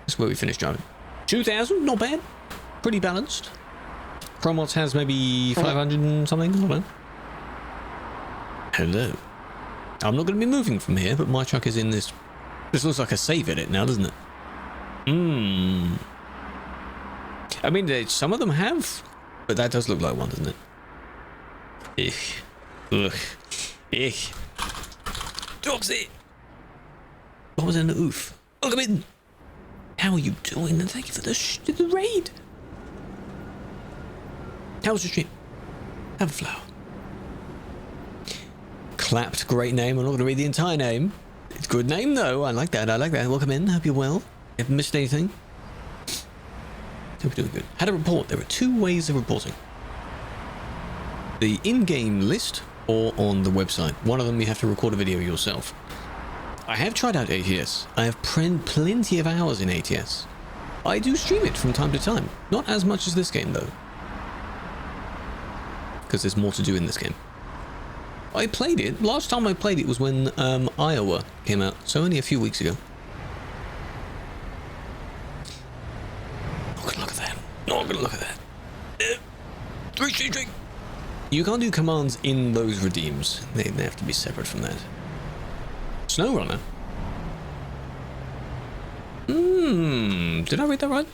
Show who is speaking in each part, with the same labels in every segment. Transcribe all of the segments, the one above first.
Speaker 1: That's where we finished driving. 2,000, not bad. Pretty balanced. Krewlex has maybe 500 and something, I don't know. Hello. I'm not going to be moving from here, but my truck is in this. This looks like a save edit now, doesn't it? I mean, some of them have, but that does look like one, doesn't it? Ugh. Dogsy! What was in the oof? Welcome in! How are you doing? And thank you for the raid! How was your stream? Have a flower. Clapped, great name. I'm not going to read the entire name. It's a good name though. I like that. Welcome in. Hope you're well. Haven't missed anything. Hope you're doing good. How to report. There are two ways of reporting. The in-game list or on the website. One of them you have to record a video yourself. I have tried out ATS. I have plenty of hours in ATS. I do stream it from time to time. Not as much as this game though. Because there's more to do in this game. I played it. Last time I played it was when Iowa came out. So only a few weeks ago. Not gonna look at that. Not gonna look at that. Three. You can't do commands in those redeems. They have to be separate from that. SnowRunner. Did I read that right?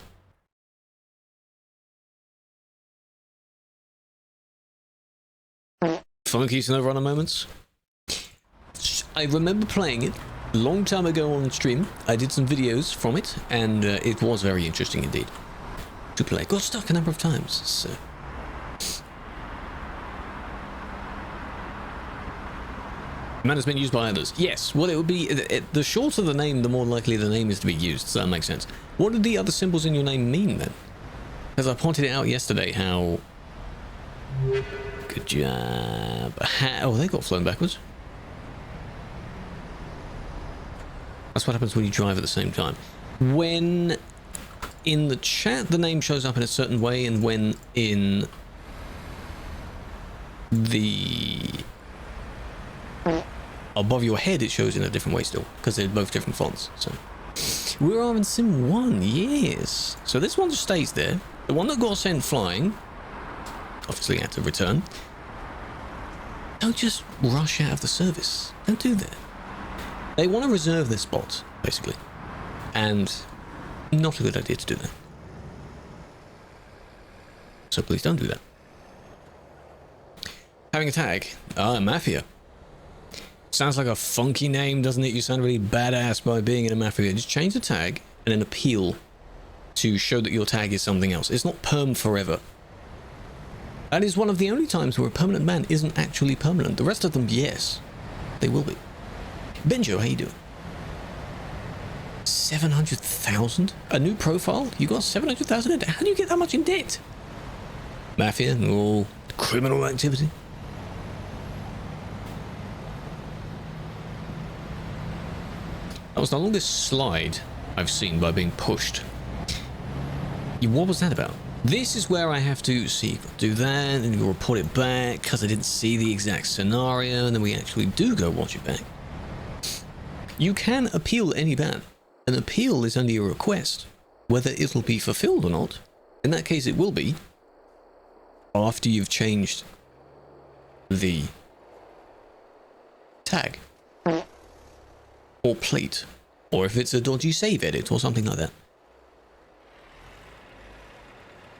Speaker 1: Funky SnowRunner moments. I remember playing it a long time ago on stream. I did some videos from it, and it was very interesting indeed to play. Got stuck a number of times, so. Man has been used by others. Yes, well, it would be the shorter the name, the more likely the name is to be used. So that makes sense. What did the other symbols in your name mean then? Because I pointed it out yesterday how. Good job. Oh, they got flown backwards. That's what happens when you drive at the same time. When in the chat the name shows up in a certain way, and when in the above your head it shows in a different way still, because they're both different fonts. So we are in Sim 1, yes. So this one just stays there. The one that got sent flying obviously had to return. Don't just rush out of the service. Don't do that. They want to reserve this spot, basically. And not a good idea to do that. So please don't do that. Having a tag. Mafia. Sounds like a funky name, doesn't it? You sound really badass by being in a mafia. Just change the tag and then appeal to show that your tag is something else. It's not perm forever. That is one of the only times where a permanent ban isn't actually permanent. The rest of them, yes, they will be. Benjo, how you doing? 700,000? A new profile? You got 700,000 in debt? How do you get that much in debt? Mafia? Oh, criminal activity? That was the longest slide I've seen by being pushed. What was that about? This is where I have to see if I do that, and you'll report it back because I didn't see the exact scenario, and then we actually do go watch it back. You can appeal any ban. An appeal is only a request. Whether it'll be fulfilled or not, in that case it will be, after you've changed the tag. Or plate. Or if it's a dodgy save edit or something like that.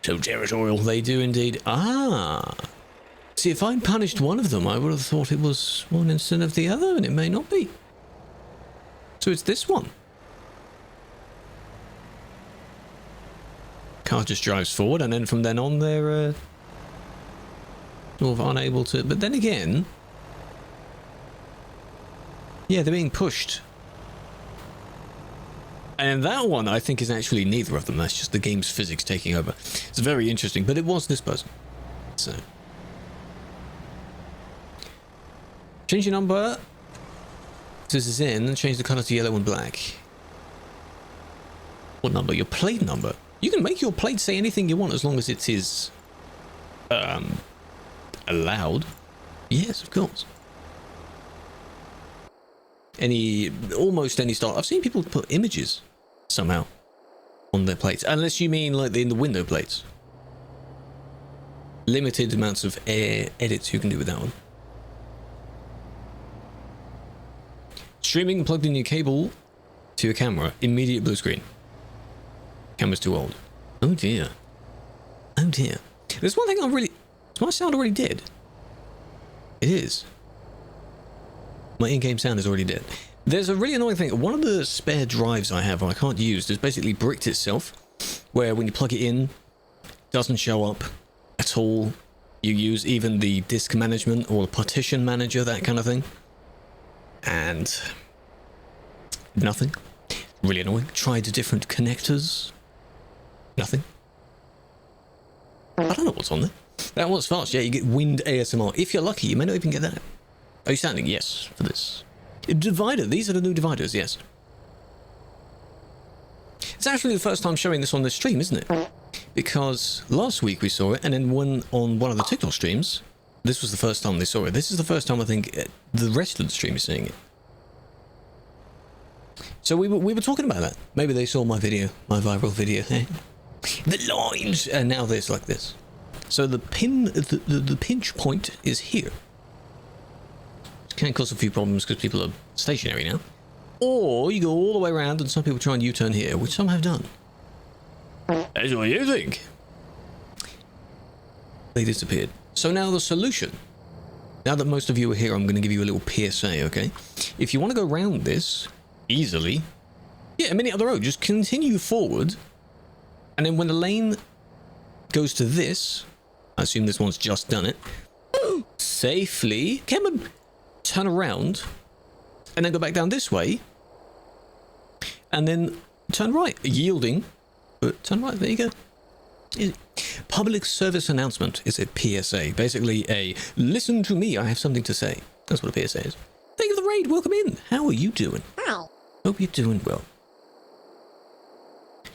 Speaker 1: So territorial, they do indeed. Ah! See, if I'd punished one of them, I would have thought it was one instead of the other, and it may not be. So it's this one. Car just drives forward, and then from then on they're sort of unable to... But then again... Yeah, they're being pushed. And that one, I think, is actually neither of them. That's just the game's physics taking over. It's very interesting, but it was this person. So. Change your number. This is in, and change the color to yellow and black. What number? Your plate number. You can make your plate say anything you want as long as it is allowed. Yes, of course. Almost any style. I've seen people put images somehow. on their plates, unless you mean like in the window plates. Limited amounts of air edits you can do with that one. Streaming plugged in your cable to your camera, immediate blue screen. Camera's too old. Oh dear. Oh dear. There's one thing I really... Is my sound already dead? It is. My in-game sound is already dead. There's a really annoying thing. One of the spare drives I have I can't use is basically bricked itself, where when you plug it in, it doesn't show up at all. You use even the disk management or partition manager, that kind of thing. And nothing. Really annoying. Tried different connectors. Nothing. I don't know what's on there. That was fast. Yeah, you get wind ASMR. If you're lucky, you may not even get that. Are you standing? Yes, for this. Divider. These are the new dividers, yes. It's actually the first time showing this on this stream, isn't it? Because last week we saw it, and then on one of the TikTok streams, this was the first time they saw it. This is the first time I think the rest of the stream is seeing it. So we were talking about that. Maybe they saw my video, my viral video. The lines, and now there's like this. So the pinch point is here. It can cause a few problems because people are stationary now. Or you go all the way around, and some people try and U-turn here, which some have done. That's what you think. They disappeared. So now the solution. Now that most of you are here, I'm going to give you a little PSA, okay? If you want to go around this easily, yeah, a minute up the road, just continue forward. And then when the lane goes to this, I assume this one's just done it, safely, come on, turn around, and then go back down this way, and then turn right, yielding, but turn right, there you go. Public service announcement is a PSA, basically a listen to me, I have something to say. That's what a PSA is. Thank you for the raid, welcome in. How are you doing? Hi. Hope you're doing well.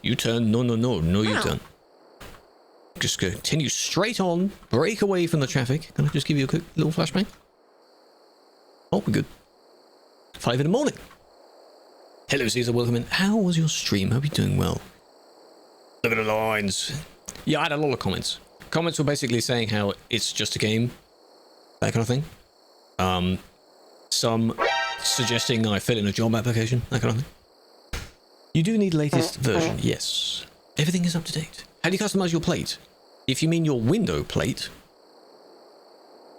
Speaker 1: U-turn, no U-turn. Just continue straight on, break away from the traffic. Can I just give you a quick little flashbang? Oh, we're good. 5 in the morning. Hello, Caesar, welcome in. How was your stream? Hope you're doing well. Look at the lines. Yeah, I had a lot of comments. Comments were basically saying how it's just a game, that kind of thing. Some suggesting I fill in a job application, that kind of thing. You do need latest version, yes. Everything is up to date. How do you customize your plate? If you mean your window plate,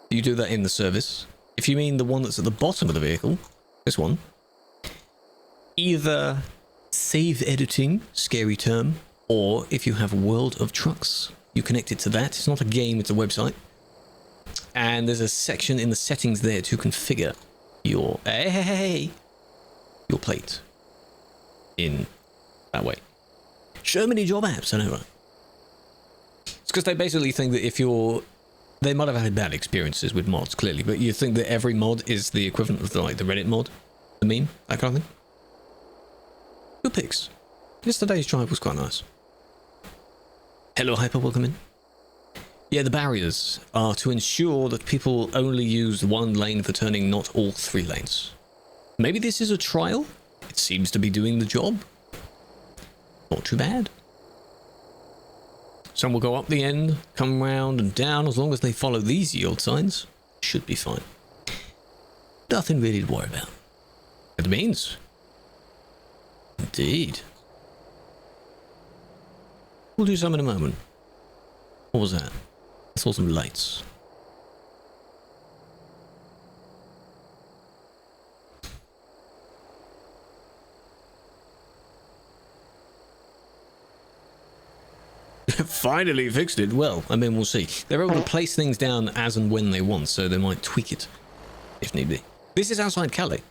Speaker 1: you do that in the service. If you mean the one that's at the bottom of the vehicle, this one, either save editing, scary term, or if you have World of Trucks, you connect it to that. It's not a game, it's a website. And there's a section in the settings there to configure your, your plate in that way. So many job apps, I know, right? It's because they basically think that if you're... They might have had bad experiences with mods, clearly, but you think that every mod is the equivalent of the, like, the Reddit mod, the meme, that kind of thing. Good picks. Yesterday's drive was quite nice. Hello, Hyper, welcome in. Yeah, the barriers are to ensure that people only use one lane for turning, not all 3 lanes. Maybe this is a trial? It seems to be doing the job. Not too bad. Some will go up the end, come round and down, as long as they follow these yield signs. Should be fine. Nothing really to worry about. It means. Indeed. We'll do some in a moment. What was that? I saw some lights. Finally fixed it. Well, I mean, we'll see. They're able to place things down as and when they want, so they might tweak it if need be. This is outside Calais.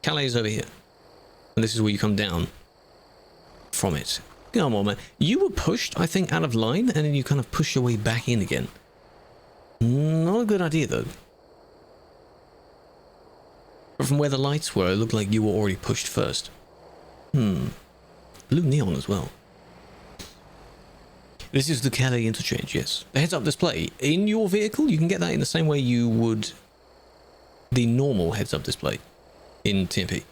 Speaker 1: Calais is over here. And this is where you come down from it. Come on, man. You were pushed, I think, out of line, and then you kind of push your way back in again. Not a good idea, though. But from where the lights were, it looked like you were already pushed first. Blue neon as well. This is the Calais interchange, yes. The heads-up display. In your vehicle, you can get that in the same way you would the normal heads-up display in TMP.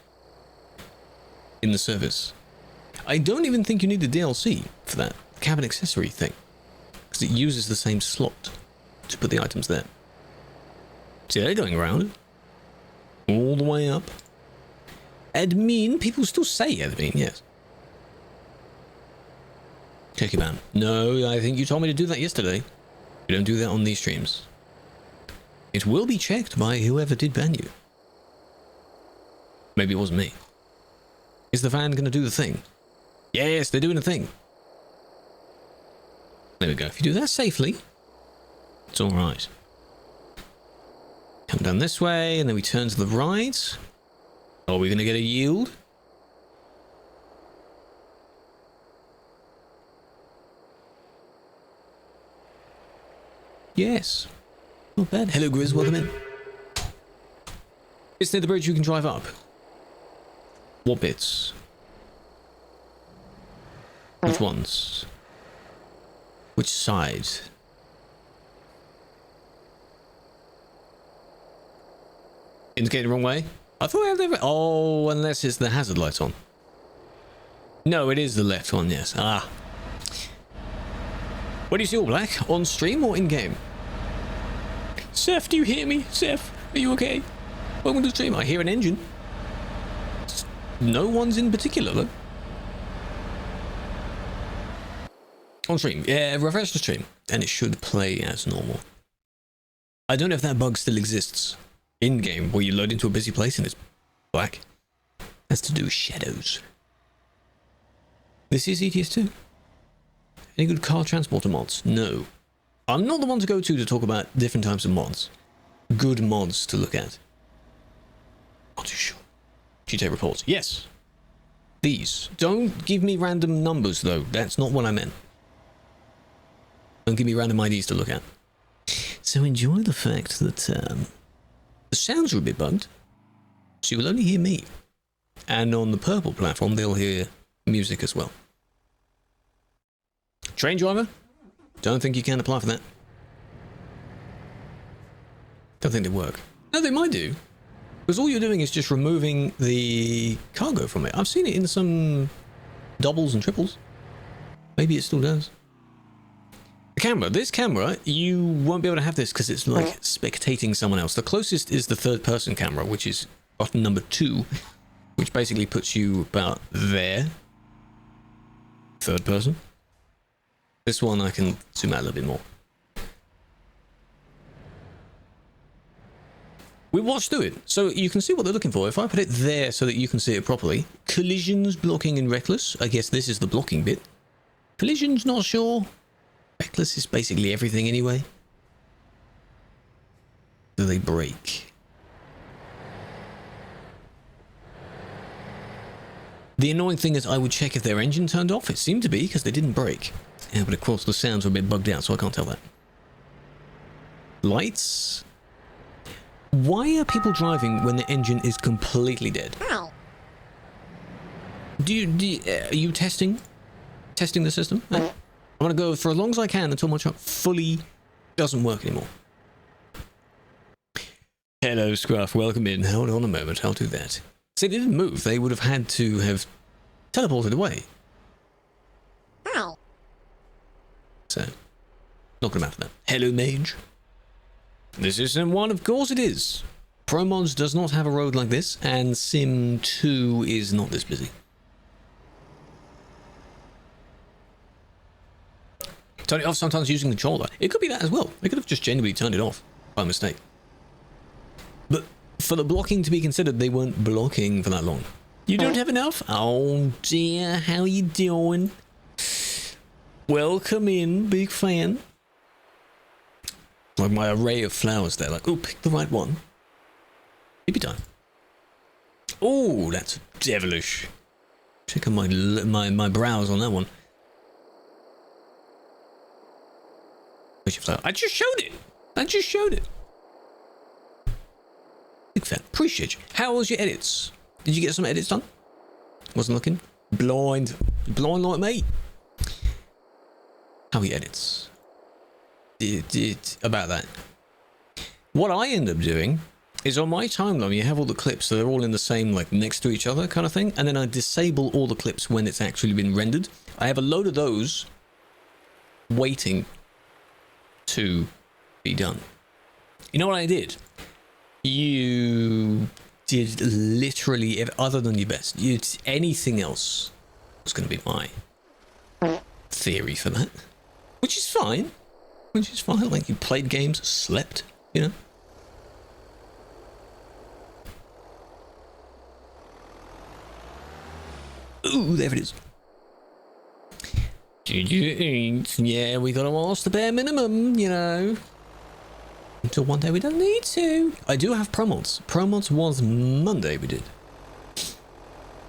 Speaker 1: In the service. I don't even think you need the DLC for that cabin accessory thing, because it uses the same slot to put the items there. See, they're going around all the way up. Admin, people still say admin, yes. Check your ban. No, I think you told me to do that yesterday. You don't do that on these streams. It will be checked by whoever did ban you. Maybe it wasn't me. Is the van going to do the thing? Yes, they're doing a thing. There we go. If you do that safely, it's all right. Come down this way, and then we turn to the right. Are we going to get a yield? Yes. Not bad. Hello, Grizz. Welcome in. It's near the bridge you can drive up. What bits? Which ones? Which side? Indicated the wrong way? I thought I had the... Oh, unless it's the hazard light on. No, it is the left one, yes. Ah. What do you see, all black? On stream or in-game? Seth, do you hear me? Seth, are you okay? Welcome to the stream. I hear an engine. No one's in particular, though. On stream. Yeah, refresh the stream. And it should play as normal. I don't know if that bug still exists. In-game, where you load into a busy place and it's black. That's to do with shadows. This is ETS2. Any good car transporter mods? No. I'm not the one to go to talk about different types of mods. Good mods to look at. Not too sure. GTA reports. Yes. These. Don't give me random numbers, though. That's not what I meant. Don't give me random IDs to look at. So enjoy the fact that the sounds are a bit bugged. So you will only hear me. And on the purple platform, they'll hear music as well. Train driver? Don't think you can apply for that. Don't think they work. No, they might do. Because all you're doing is just removing the cargo from it. I've seen it in some doubles and triples. Maybe it still does. The camera. This camera, you won't be able to have this because it's like spectating someone else. The closest is the third person camera, which is button number 2, which basically puts you about there. Third person. This one I can zoom out a little bit more. We watched through it, so you can see what they're looking for. If I put it there so that you can see it properly. Collisions, blocking, and reckless. I guess this is the blocking bit. Collisions, not sure. Reckless is basically everything anyway. Do they brake? The annoying thing is I would check if their engine turned off. It seemed to be, because they didn't brake. Yeah, but of course the sounds were a bit bugged out, so I can't tell that. Lights? Why are people driving when the engine is completely dead? Are you testing the system? I'm gonna go for as long as I can until my truck fully doesn't work anymore. Hello, Scruff. Welcome in. Hold on a moment. I'll do that. See, they didn't move. They would have had to have teleported away. So, not gonna matter that. Hello, Mage. This is Sim 1, of course it is. ProMods does not have a road like this, and Sim 2 is not this busy. Turn it off sometimes using the controller. It could be that as well. They could have just genuinely turned it off by mistake. But for the blocking to be considered, they weren't blocking for that long. You don't have enough? Oh dear, how you doing? Welcome in, big fan. Like my array of flowers there, like, oh, pick the right one. Maybe time. Oh, that's devilish. Check on my brows on that one. Where's your flower? I just showed it. Big fan. Appreciate you. How was your edits? Did you get some edits done? Wasn't looking. Blind like me. How are your edits? About that. What I end up doing is on my timeline, you have all the clips, so they're all in the same, like, next to each other kind of thing, and then I disable all the clips when it's actually been rendered. I have a load of those waiting to be done. You know what I did? You did literally, other than your best, you did anything else was going to be my theory for that. Which is fine. Which is fine. Like, you played games, slept, you know? Ooh, there it is. Yeah, we gotta ask the bare minimum, you know. Until one day we don't need to. I do have promods. Promods was Monday we did.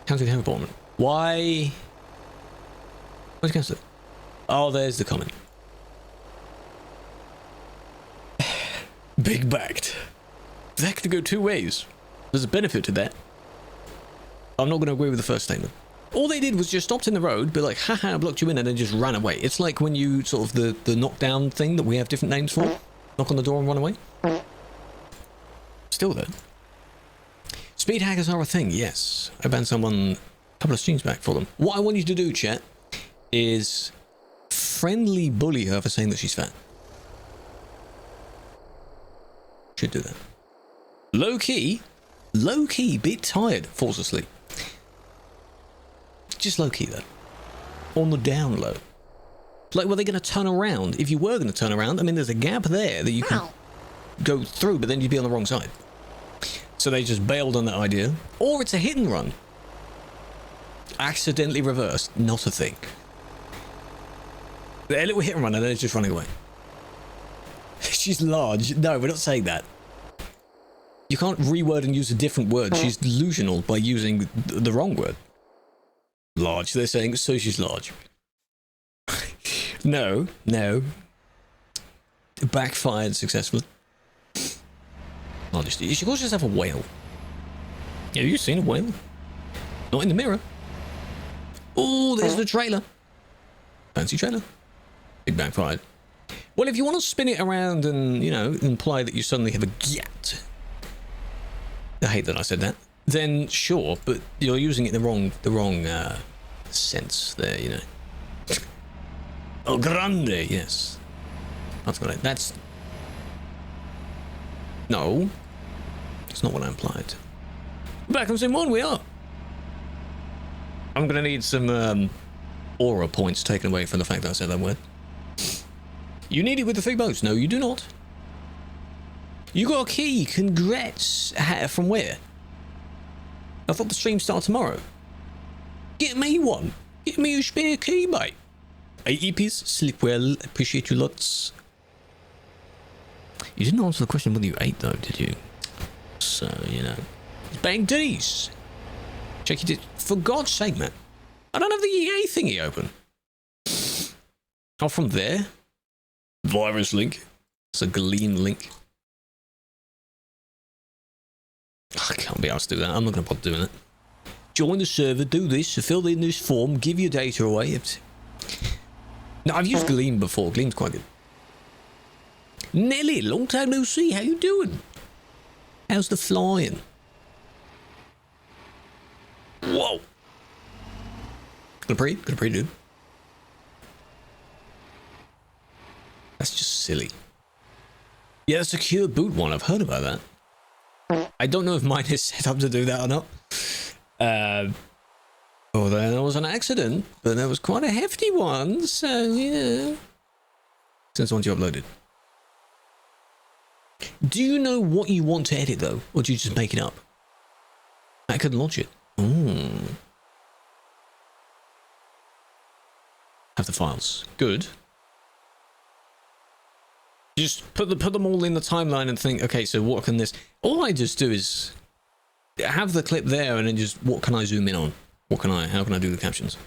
Speaker 1: County Town Appointment. Why? What's it cancel? Oh, there's the comment. Big backed. That could go two ways. There's a benefit to that. I'm not going to agree with the first statement. All they did was just stopped in the road, be like, haha, I blocked you in, and then just ran away. It's like when you sort of the knockdown thing that we have different names for. Knock on the door and run away. Still though. Speed hackers are a thing, yes. I banned someone a couple of streams back for them. What I want you to do, chat, is friendly bully her for saying that she's fat. Should do that. Low key, bit tired, falls asleep. Just low key though. On the down low. Like, were they going to turn around? If you were going to turn around, I mean, there's a gap there that you can go through, but then you'd be on the wrong side. So they just bailed on that idea. Or it's a hit and run. Accidentally reversed. Not a thing. A little hit and run and then it's just running away. She's large. No, we're not saying that. You can't reword and use a different word. She's delusional by using the wrong word. Large. They're saying, so she's large. No. Backfired successfully. Largest. You should also just have a whale. Have you seen a whale? Not in the mirror. Oh, there's the trailer. Fancy trailer. Big backfired. Well, if you want to spin it around and, you know, imply that you suddenly have a gyat. I hate that I said that. Then sure, but you're using it in the wrong sense there, you know. Oh, grande, yes. That's what that's... No. That's not what I implied. Back on Sim 1, we are. I'm going to need some aura points taken away from the fact that I said that word. You need it with the 3 boats. No, you do not. You got a key. Congrats. From where? I thought the stream started tomorrow. Get me one. Get me a spare key, mate. 8 EPs. Sleep well. Appreciate you lots. You didn't answer the question whether you ate, though, did you? So, you know. Bang D's. Check it. For God's sake, man. I don't have the EA thingy open. Oh, from there? Virus link. It's a Gleam link. I can't be asked to do that. I'm not going to bother doing it. Join the server, do this, fill in this form, give your data away. No, I've used Gleam before. Gleam's quite good. Nelly, long time no see. How you doing? How's the flying? Whoa. Gonna pre, dude. That's just silly. Yeah, the secure boot one. I've heard about that. I don't know if mine is set up to do that or not. Oh, there was an accident, but that was quite a hefty one, so, yeah. Since the one you uploaded. Do you know what you want to edit, though? Or do you just make it up? I could launch it. Have the files. Good. Just put them all in the timeline and think, okay, so what can this... All I just do is have the clip there and then just, what can I zoom in on? How can I do the captions?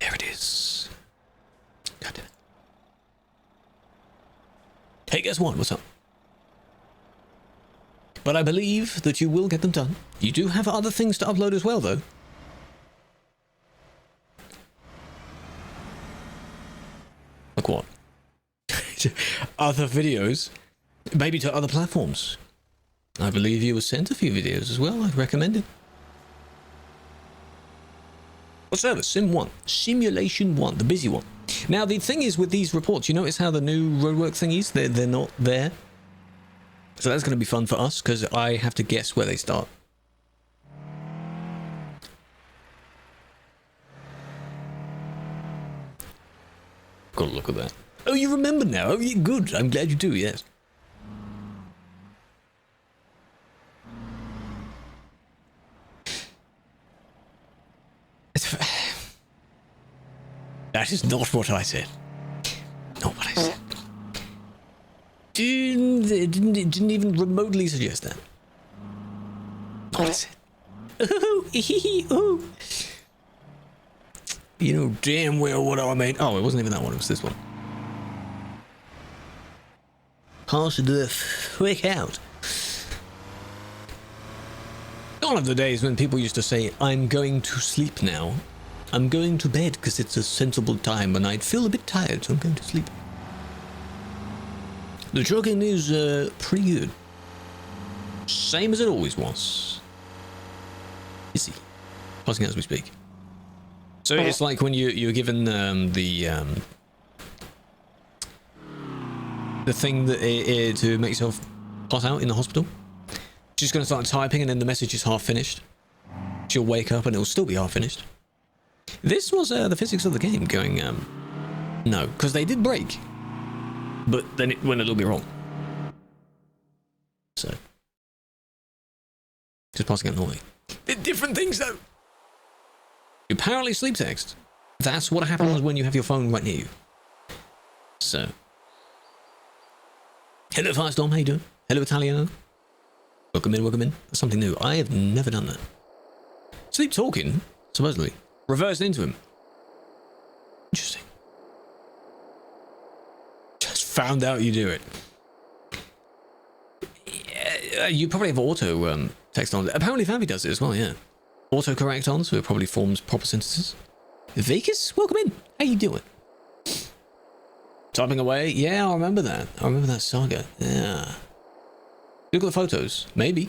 Speaker 1: There it is. God damn it. Hey, guess what? What's up? But I believe that you will get them done. You do have other things to upload as well, though. Like what? Other videos? Maybe to other platforms. I believe you were sent a few videos as well. I'd recommend it. What service? Sim 1. Simulation 1, the busy one. Now, the thing is with these reports, you notice how the new roadwork thingies, they're not there? So that's going to be fun for us, because I have to guess where they start. Got to look at that. Oh, you remember now? Oh, yeah, good. I'm glad you do, yes. That is not what I said. Not what I said. Didn't even remotely suggest that. Not what I said. Oh, oh. You know damn well what I mean. Oh, it wasn't even that one. It was this one. Pass the frick out. Gone are the days when people used to say, I'm going to sleep now. I'm going to bed because it's a sensible time and I'd feel a bit tired, so I'm going to sleep. The trucking is pretty good. Same as it always was. Busy. Passing out as we speak. So it's like when you're given the thing that to make yourself pass out in the hospital. She's going to start typing and then the message is half finished. She'll wake up and it'll still be half finished. This was the physics of the game going, no, because they did break. But then it went a little bit wrong. So. Just passing out normally. They're different things though. Apparently sleep text. That's what happens when you have your phone right near you. So. Hello Firestorm, how you doing? Hello Italiano. Welcome in, welcome in. That's something new. I have never done that. Sleep talking, supposedly. Reversed into him. Interesting. Just found out you do it. Yeah, you probably have auto text on. Apparently Fabi does it as well, yeah. Autocorrect on, so it probably forms proper sentences. Vegas, welcome in. How you doing? Typing away. Yeah, I remember that. I remember that saga. Yeah. Look at the photos. Maybe.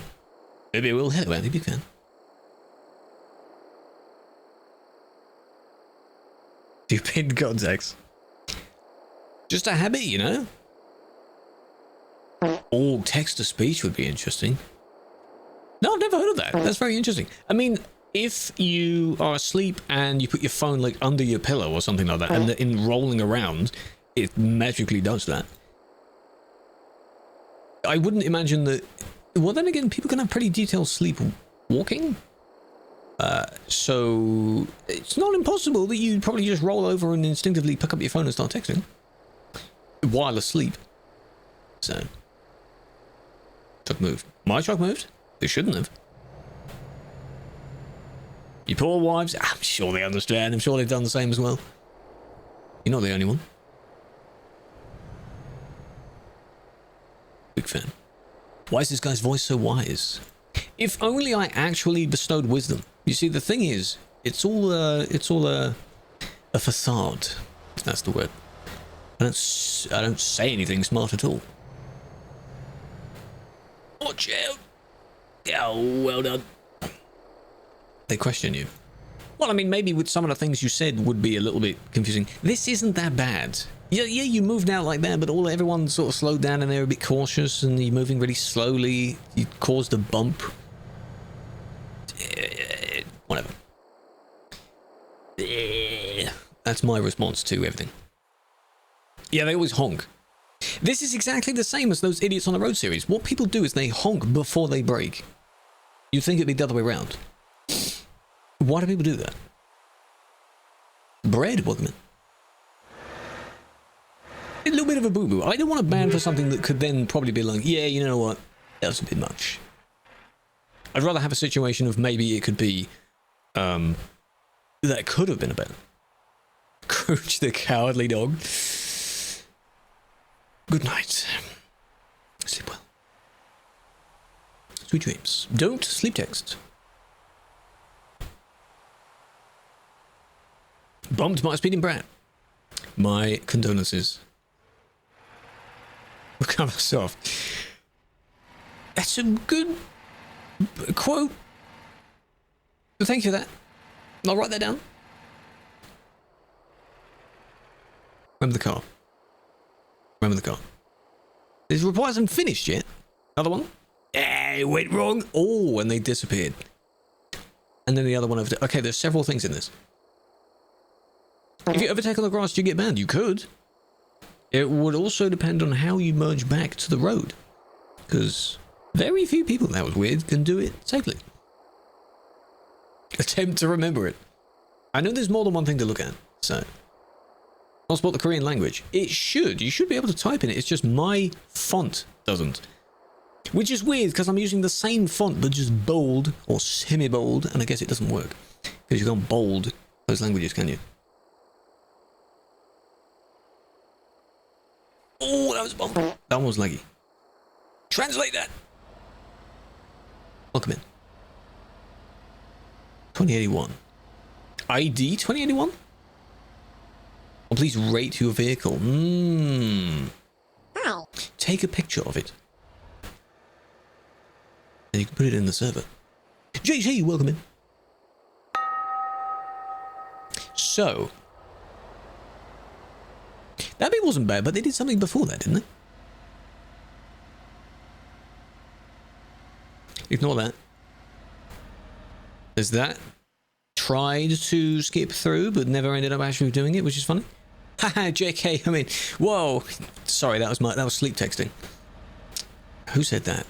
Speaker 1: Maybe I will. Hello, Andy. Big fan. You pinned context. Just a habit, you know? Oh, text-to-speech would be interesting. No, I've never heard of that. That's very interesting. I mean, if you are asleep and you put your phone like under your pillow or something like that, and in rolling around, it magically does that. I wouldn't imagine that... Well, then again, people can have pretty detailed sleep walking. So it's not impossible that you'd probably just roll over and instinctively pick up your phone and start texting while asleep. So, truck moved. My truck moved? They shouldn't have. You poor wives, I'm sure they understand. I'm sure they've done the same as well. You're not the only one. Big fan. Why is this guy's voice so wise? If only I actually bestowed wisdom. You see, the thing is, it's all a facade. That's the word. I don't say anything smart at all. Watch out! Oh, well done. They question you. Well, I mean, maybe with some of the things you said would be a little bit confusing. This isn't that bad. Yeah, you moved out like that, but everyone sort of slowed down and they're a bit cautious, and you're moving really slowly. You caused a bump. Whatever. That's my response to everything. Yeah, they always honk. This is exactly the same as those Idiots on the Road series. What people do is they honk before they brake. You'd think it'd be the other way around. Why do people do that? Bread, welcome in. A little bit of a boo-boo. I don't want to ban for something that could then probably be like, yeah, you know what? That was a bit much. I'd rather have a situation of maybe it could be, that could have been a bet. Coach the cowardly dog. Good night. Sleep well. Sweet dreams. Don't sleep text. Bumped my speeding brat. My condolences. Look how soft. That's a good quote. Thank you for that. I'll write that down. Remember the car. Remember the car. These replies haven't finished yet. Another one. It went wrong. Oh, and they disappeared. And then the other one over there. Okay, there's several things in this. If you overtake on the grass, do you get banned? You could. It would also depend on how you merge back to the road. Because very few people, that was weird, can do it safely. Attempt to remember it. I know there's more than one thing to look at, so. Not spot the Korean language. It should. You should be able to type in it. It's just my font doesn't. Which is weird because I'm using the same font but just bold or semi-bold, and I guess it doesn't work. Because you can't bold those languages, can you? Oh, that was a bump. That one was laggy. Translate that. Welcome in. 2081. ID 2081? Oh, please rate your vehicle. Take a picture of it. And you can put it in the server. JJ, welcome in. So. That bit wasn't bad, but they did something before that, didn't they? Ignore that. There's that. Tried to skip through, but never ended up actually doing it, which is funny. Haha, JK, I mean, whoa. Sorry, that was sleep texting. Who said that?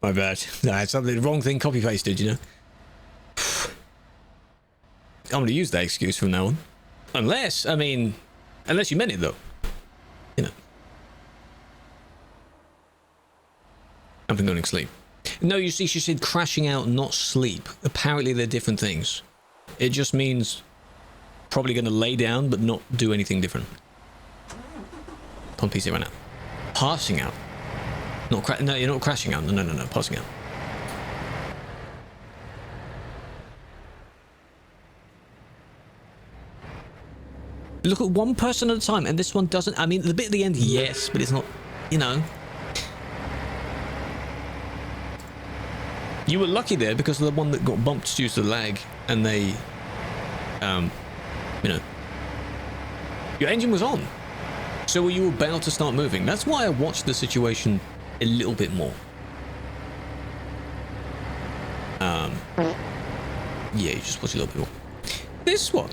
Speaker 1: My bad. I had something, the wrong thing copy-pasted, you know? I'm going to use that excuse from now on. Unless, I mean, unless you meant it, though. You know. I've been going to sleep. No, you see, she said crashing out, not sleep. Apparently, they're different things. It just means probably going to lay down, but not do anything different. On PC right now. Passing out. No, you're not crashing out. No, passing out. Look at one person at a time, and this one doesn't. I mean, the bit at the end, yes, but it's not, you know. You were lucky there because of the one that got bumped due to the lag, and they, you know, your engine was on. So were you about to start moving? That's why I watched the situation a little bit more. Yeah, you just watch a little bit more. This one.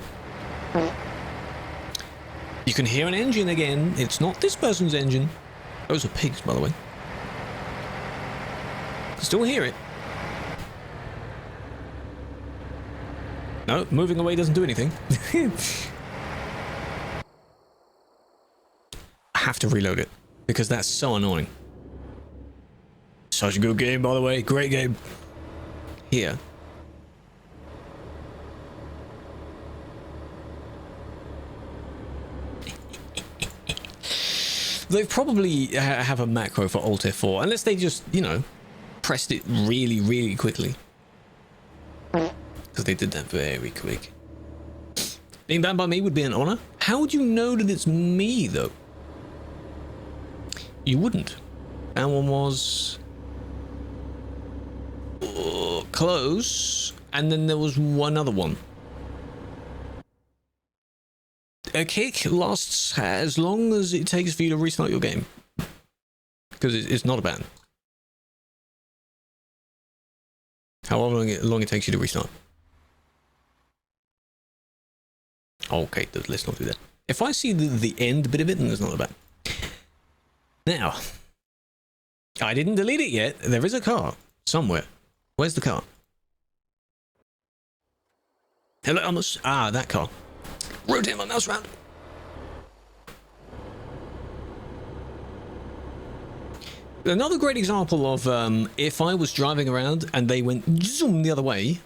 Speaker 1: You can hear an engine again. It's not this person's engine. Those are pigs, by the way. Still hear it. No, moving away doesn't do anything. I have to reload it because that's so annoying. Such a good game, by the way. Great game. Here. They probably have a macro for Alt F4, unless they just, you know, pressed it really, really quickly. Because they did that very quick. Being banned by me would be an honor. How would you know that it's me, though? You wouldn't. That one was close, and then there was one other one. A kick lasts as long as it takes for you to restart your game. Because it's not a ban. How long it takes you to restart. Okay, let's not do that. If I see the end bit of it, then it's not a ban. Now, I didn't delete it yet. There is a car somewhere. Where's the car? Hello, almost. Ah, that car. Rotate my mouse around. Another great example of if I was driving around and they went zoom the other way,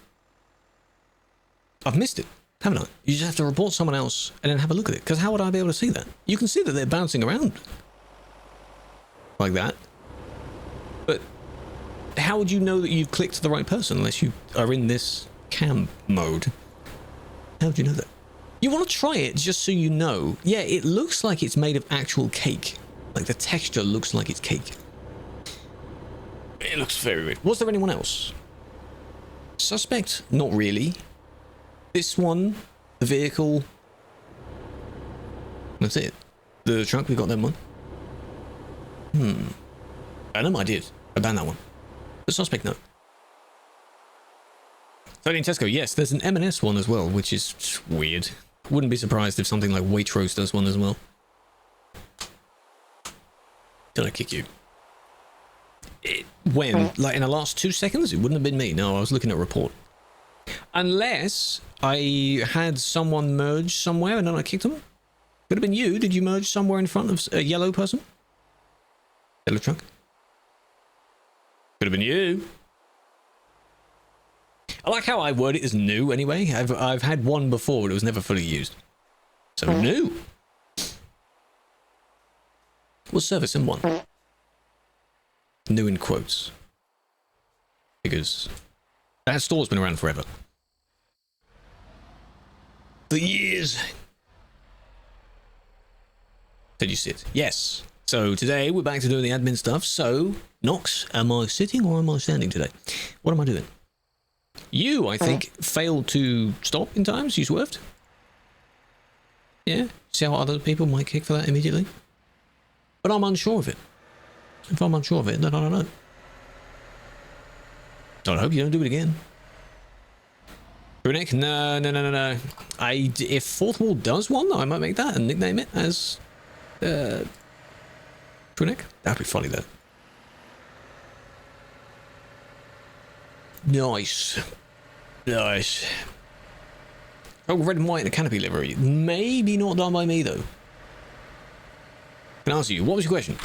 Speaker 1: I've missed it, haven't I? You just have to report someone else and then have a look at it. Because how would I be able to see that? You can see that they're bouncing around like that. But how would you know that you've clicked the right person unless you are in this cam mode? How would you know that? You want to try it just so you know. Yeah, it looks like it's made of actual cake. Like the texture looks like it's cake. It looks very weird. Was there anyone else? Suspect? Not really. This one, the vehicle. That's it. The truck, we got that one. Venom, I did. I banned that one. The suspect, no. Tony and Tesco, yes, there's an M&S one as well, which is weird. Wouldn't be surprised if something like Waitrose does one as well. Did I kick you? When? Like in the last 2 seconds? It wouldn't have been me. No, I was looking at a report. Unless I had someone merge somewhere and then I kicked them. Could have been you. Did you merge somewhere in front of a yellow person? Yellow truck? Could have been you. I like how I word it as new anyway. I've had one before, but it was never fully used. So new. What's service in one? New in quotes. Because that store's been around forever. For years. Did you sit? Yes. So today we're back to doing the admin stuff. So, Nox, am I sitting or am I standing today? What am I doing? You, I think, failed to stop in time, so you swerved. Yeah? See how other people might kick for that immediately? But I'm unsure of it. If I'm unsure of it, then I don't know. I hope you don't do it again. Brunick? No. If Fourth Wall does one, I might make that and nickname it as... Brunick? That'd be funny, though. Nice. Nice. Oh, red and white in a canopy livery. Maybe not done by me, though. Can I answer you? What was your question?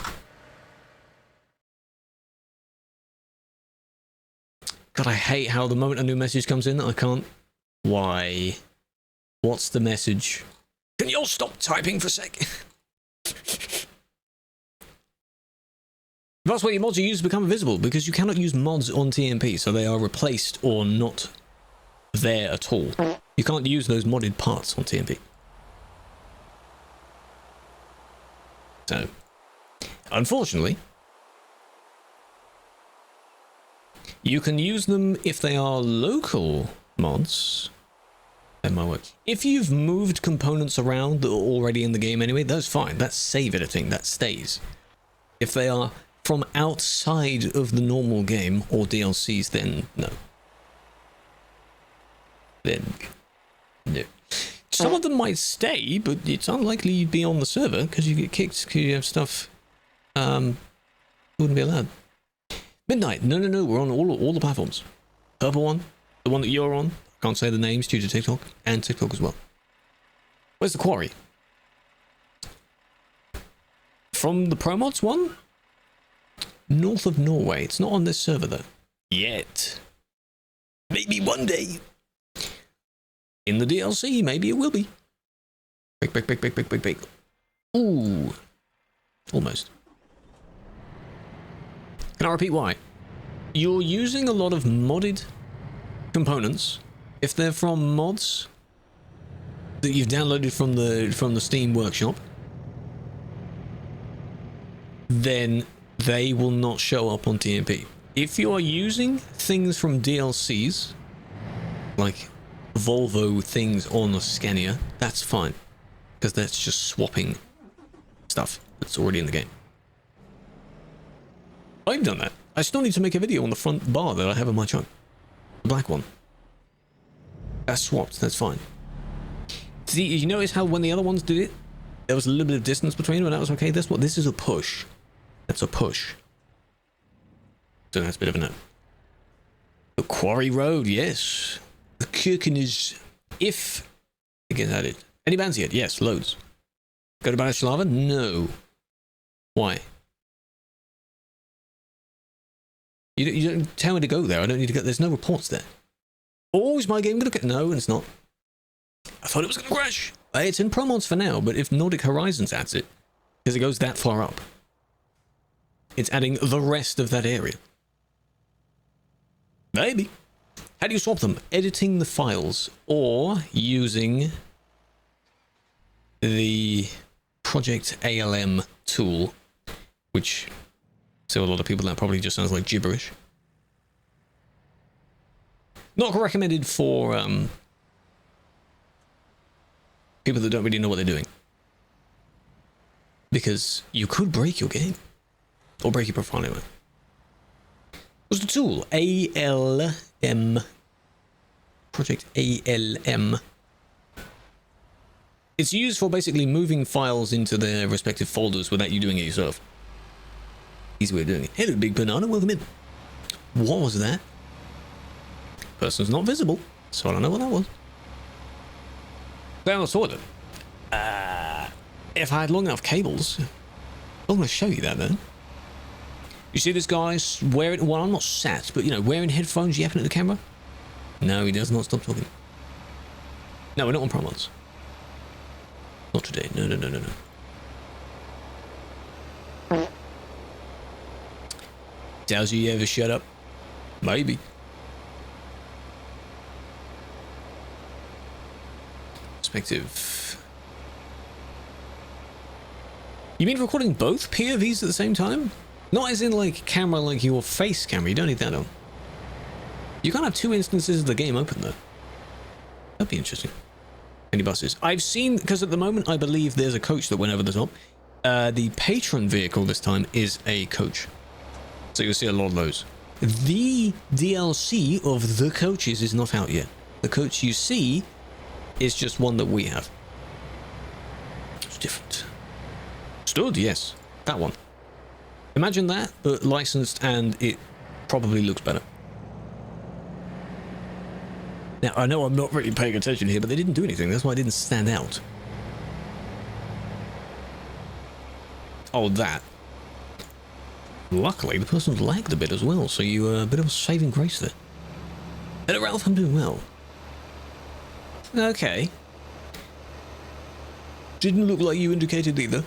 Speaker 1: God, I hate how the moment a new message comes in, I can't... Why? What's the message? Can you all stop typing for a sec? That's why your mods you use become invisible, because you cannot use mods on TMP, so they are replaced or not there at all. You can't use those modded parts on TMP. So, unfortunately, you can use them if they are local mods. That might work. If you've moved components around that are already in the game anyway, that's fine. That's save editing. That stays. If they are from outside of the normal game or DLCs, then no. Then no. Some of them might stay, but it's unlikely you'd be on the server because you get kicked because you have stuff wouldn't be allowed. Midnight, no, we're on all the platforms. Purple one, the one that you're on, can't say the names due to TikTok, and TikTok as well. Where's the quarry? From the ProMods one? North of Norway. It's not on this server though. Yet. Maybe one day. In the DLC, maybe it will be. Big. Ooh. Almost. Can I repeat why? You're using a lot of modded components. If they're from mods that you've downloaded from the Steam workshop, then they will not show up on TMP. If you are using things from DLCs, like Volvo things on a Scania, that's fine, because that's just swapping stuff that's already in the game. I've done that. I still need to make a video on the front bar that I have in my truck. The black one. That's swapped, that's fine. See, you notice how when the other ones did it, there was a little bit of distance between them and that was okay? This is a push. That's a push. So that's a bit of a no. The Quarry Road, yes. The Kirken is... If it gets added. Any bands yet? Yes, loads. Go to Bratislava? No. Why? You don't tell me to go there. I don't need to go. There's no reports there. Oh, is my game going to get... No, and it's not. I thought it was going to crash. It's in ProMods for now, but if Nordic Horizons adds it, because it goes that far up, it's adding the rest of that area. Maybe. How do you swap them? Editing the files or using the Project ALM tool, which to a lot of people that probably just sounds like gibberish. Not recommended for people that don't really know what they're doing. Because you could break your game. Or break your profile anyway. What's the tool? ALM. Project ALM. It's used for basically moving files into their respective folders without you doing it yourself. Easy way of doing it. Hello, Big Banana, welcome in. What was that? Person's not visible, so I don't know what that was. Down the toilet. If I had long enough cables, I'm going to show you that then. You see this guy wearing, well, I'm not sat, but you know, wearing headphones, yapping at the camera? No, he does not stop talking. No, we're not on promos. Not today. No, no, no, no, no. Does he ever shut up? Maybe. Perspective. You mean recording both POVs at the same time? Not as in like camera, like your face camera. You don't need that on. You can't have two instances of the game open though. That'd be interesting. Any buses? I've seen, because at the moment I believe there's a coach that went over the top. The patron vehicle this time is a coach. So you'll see a lot of those. The DLC of the coaches is not out yet. The coach you see is just one that we have. It's different. Stood, yes. That one. Imagine that, but licensed, and it probably looks better. Now, I know I'm not really paying attention here, but they didn't do anything. That's why it didn't stand out. Oh, that. Luckily, the person lagged a bit as well, so you a bit of a saving grace there. Hello, Ralph, I'm doing well. Okay. Didn't look like you indicated either.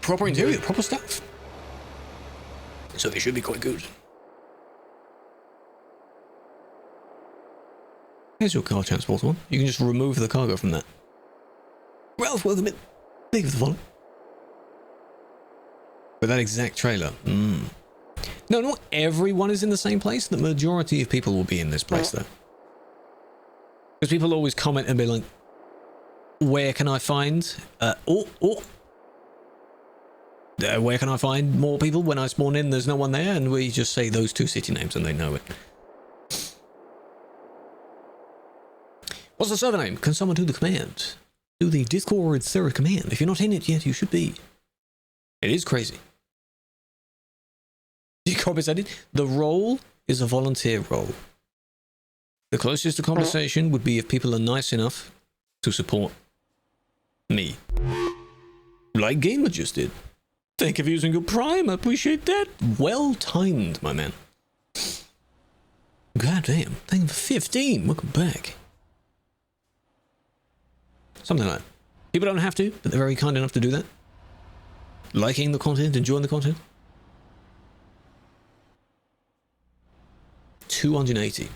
Speaker 1: Proper interior, proper stuff. So they should be quite good. Here's your car transport one. You can just remove the cargo from that. Ralph, welcome in. Thank you for the follow. With that exact trailer. No, not everyone is in the same place. The majority of people will be in this place, though. Because people always comment and be like, where can I find... where can I find more people? When I spawn in, there's no one there, and we just say those two city names and they know it. What's the server name? Can someone do the command? Do the Discord third command. If you're not in it yet, you should be. It is crazy. You compensated? The role is a volunteer role. The closest to compensation would be if people are nice enough to support me. Like Gamer just did. Thank you for using your Prime. I appreciate that. Well timed, my man. God damn. Thank you for 15. Welcome back. Something like that. People don't have to, but they're very kind enough to do that. Liking the content, enjoying the content. 280.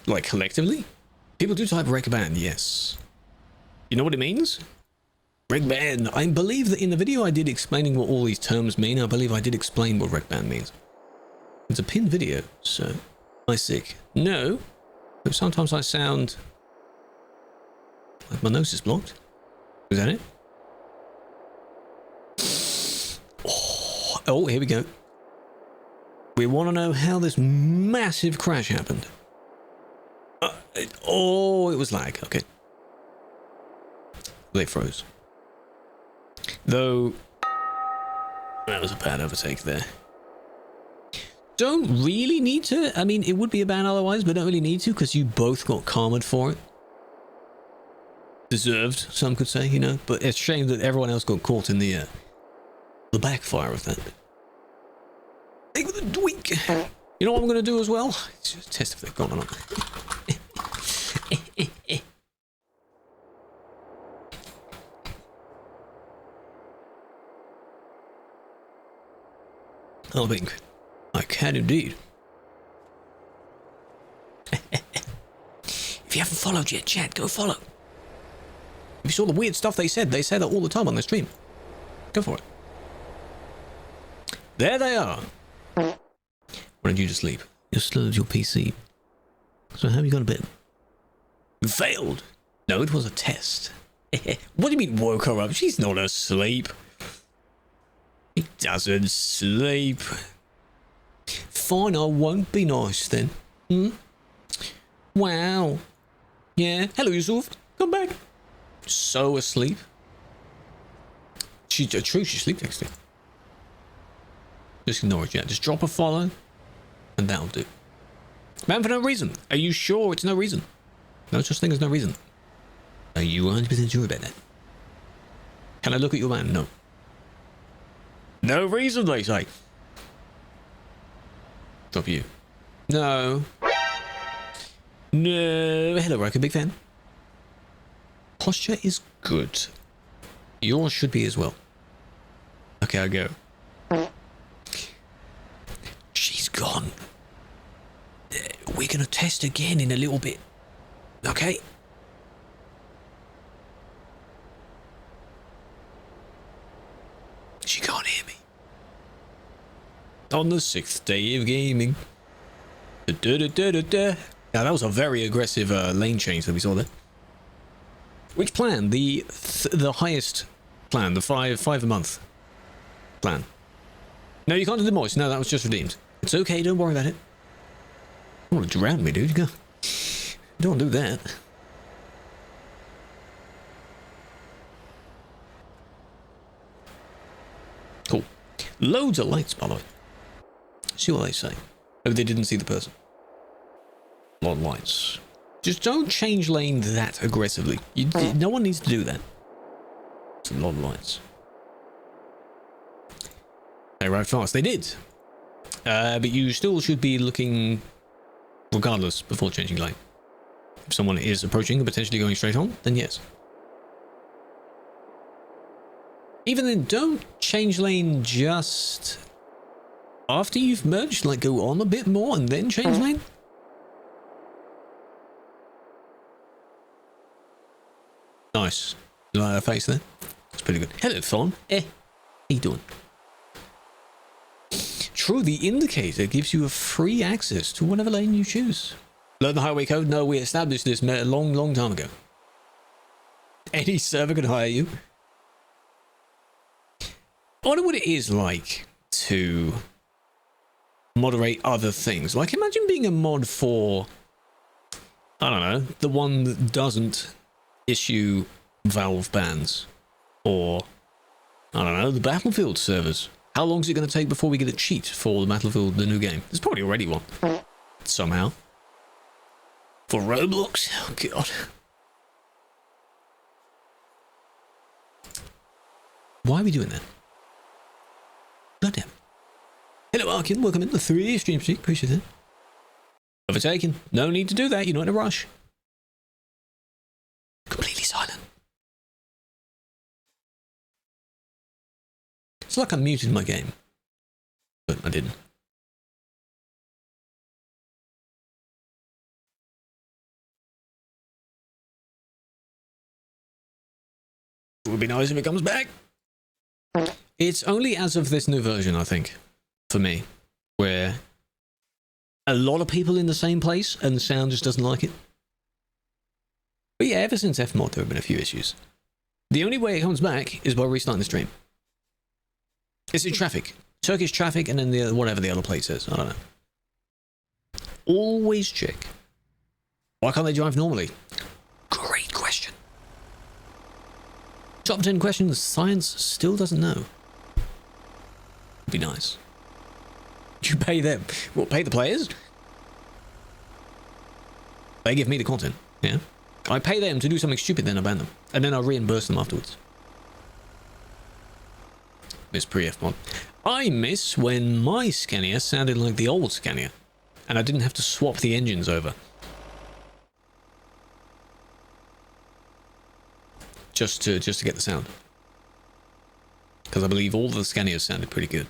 Speaker 1: Like collectively? People do type rec ban, yes. You know what it means? Rec ban. I believe that in the video I did explaining what all these terms mean, I believe I did explain what rec ban means. It's a pinned video, so... Am I sick? No. But sometimes I sound... like my nose is blocked. Is that it? Oh, here we go. We want to know how this massive crash happened. It was lag. Okay. They froze. Though, that was a bad overtake there. Don't really need to. I mean, it would be a ban otherwise, but don't really need to because you both got karma'd for it. Deserved, some could say, you know. But it's a shame that everyone else got caught in the backfire of that. Hey, with a tweak. You know what I'm going to do as well? Let's just test if they've gone or not. I think I can indeed. If you haven't followed yet, chat, go follow. If you saw the weird stuff they say that all the time on their stream. Go for it. There they are. Wanted you to sleep. You're still at your PC. So how have you gone to bed? You failed. No, it was a test. What do you mean woke her up? She's not asleep. He doesn't sleep. Fine, I won't be nice then. Hmm? Wow. Yeah. Hello, Yusuf. Come back. So asleep. She's true, she sleep next to you. Just ignore it, yeah. Just drop a follow, and that'll do. Man for no reason. Are you sure it's no reason? No such thing as no reason. Are you 100% sure about that? Can I look at your man? No. No reason, they say. Drop you. No. No. Hello, Roker. Big fan. Posture is good. Yours should be as well. Okay, I go. She's gone. We're gonna test again in a little bit. Okay? She can't hear me. On the 6th day of gaming. Now that was a very aggressive lane change that we saw there. Which plan? The highest plan, the five a month plan. No, you can't do the moist. No, that was just redeemed. It's okay, don't worry about it. You don't want to drown me, dude. You don't want to do that. Cool. Loads of lights, by the way. See what they say. Oh, they didn't see the person. A lot of lights. Just don't change lane that aggressively. No one needs to do that. It's a lot of lights. They arrived fast. They did. But you still should be looking regardless before changing lane. If someone is approaching and potentially going straight on, then yes. Even then, don't change lane just after you've merged. Like, go on a bit more and then change lane. Nice. You like that face there? That's pretty good. Hello, Fawn. How you doing? True, the indicator gives you a free access to whatever lane you choose. Learn the highway code? No, we established this a long time ago. Any server can hire you. I wonder what it is like to moderate other things. Like, imagine being a mod for, I don't know, the one that doesn't issue Valve bans, or I don't know, the Battlefield servers. How long is it going to take before we get a cheat for the Battlefield, the new game? There's probably already one somehow for Roblox. Oh god, why are we doing that? Goddamn. Hello Arkin, welcome in the 3 stream streak, appreciate it. Overtaken, no need to do that, you're not in a rush. Completely silent. It's like I muted my game, but I didn't. It would be nice if it comes back. It's only as of this new version, I think, for me, where a lot of people in the same place and the sound just doesn't like it. But yeah, ever since Fmod, there have been a few issues. The only way it comes back is by restarting the stream. It's in traffic. Turkish traffic and then the whatever the other place says. I don't know. Always check. Why can't they drive normally? Great question. Top 10 questions science still doesn't know. Would be nice. You pay them. What, pay the players? They give me the content. Yeah. I pay them to do something stupid, then I ban them. And then I reimburse them afterwards. Miss pre-F mod. I miss when my Scania sounded like the old Scania. And I didn't have to swap the engines over. Just to get the sound. Because I believe all the Scanias sounded pretty good.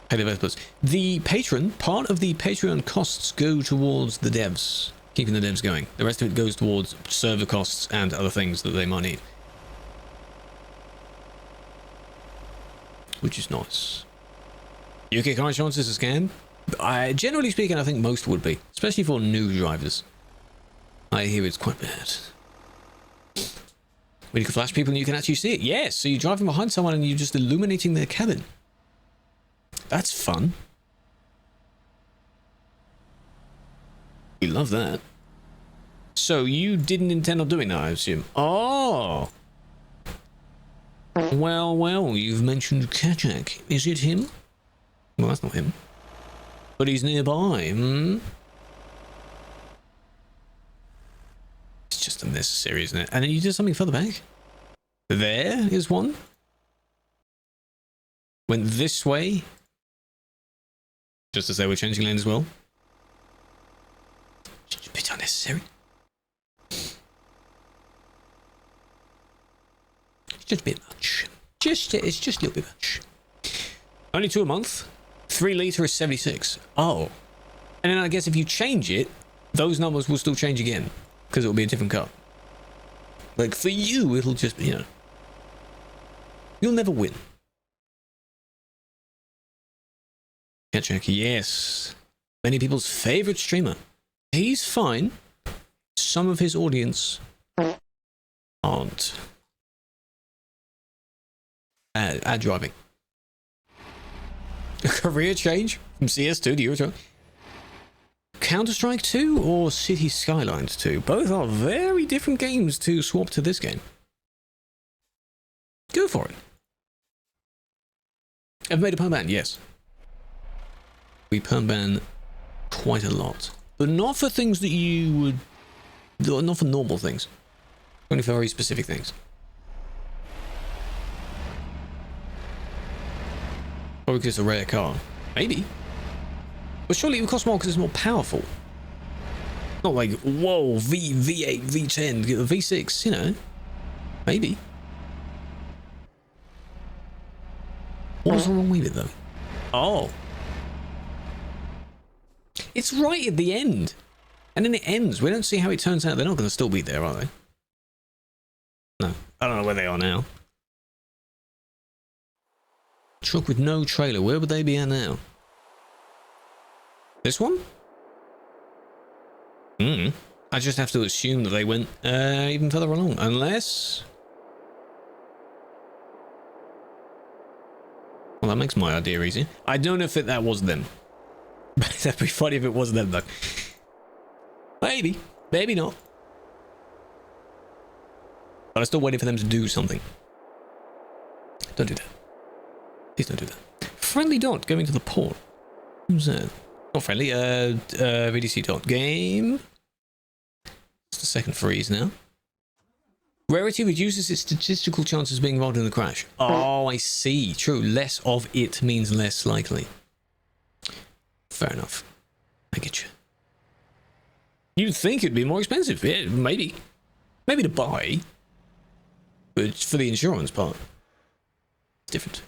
Speaker 1: Pay the developers. The patron, part of the Patreon costs go towards the devs. Keeping the devs going. The rest of it goes towards server costs and other things that they might need. Which is nice. UK car insurance is a scam? Generally speaking, I think most would be, especially for new drivers. I hear it's quite bad. When you can flash people and you can actually see it. Yes, so you're driving behind someone and you're just illuminating their cabin. That's fun. We love that. So you didn't intend on doing that, I assume. Oh! Well, you've mentioned Kachak. Is it him? Well, that's not him. But he's nearby, hmm? It's just unnecessary, isn't it? And then you did something further back. There is one. Went this way. Just as they were changing lane as well. Just a bit unnecessary. It's just a bit much. It's just a little bit much. Only 2 a month. 3 litre is 76. Oh. And then I guess if you change it, those numbers will still change again. Because it'll be a different car. Like, for you, it'll just be, you know. You'll never win. Ketchuk, yes. Many people's favourite streamer. He's fine. Some of his audience aren't. Ad driving. A career change from CS2 to Euro. Counter-Strike 2 or City Skylines 2? Both are very different games to swap to this game. Go for it. I've made a perm ban, yes. We perm ban quite a lot. But not for things that you would... Not for normal things. Only for very specific things. Probably because it's a rare car. Maybe. But surely it would cost more because it's more powerful. Not like, whoa, V8, V10, V6, you know. Maybe. What was the wrong with it, though? Oh. It's right at the end. And then it ends. We don't see how it turns out. They're not going to still be there, are they? No. I don't know where they are now. Truck with no trailer. Where would they be at now? This one? I just have to assume that they went even further along. Unless... Well, that makes my idea easy. I don't know if that was them. That'd be funny if it was them, though. Maybe. Maybe not. But I'm still waiting for them to do something. Don't do that. Please don't do that. Friendly dot going to the port. Who's that? Not friendly. VDC dot game. It's the second freeze now. Rarity reduces its statistical chances of being involved in the crash. Oh, I see. True. Less of it means less likely. Fair enough. I get you. You'd think it'd be more expensive. Yeah, maybe. Maybe to buy. But for the insurance part. It's different.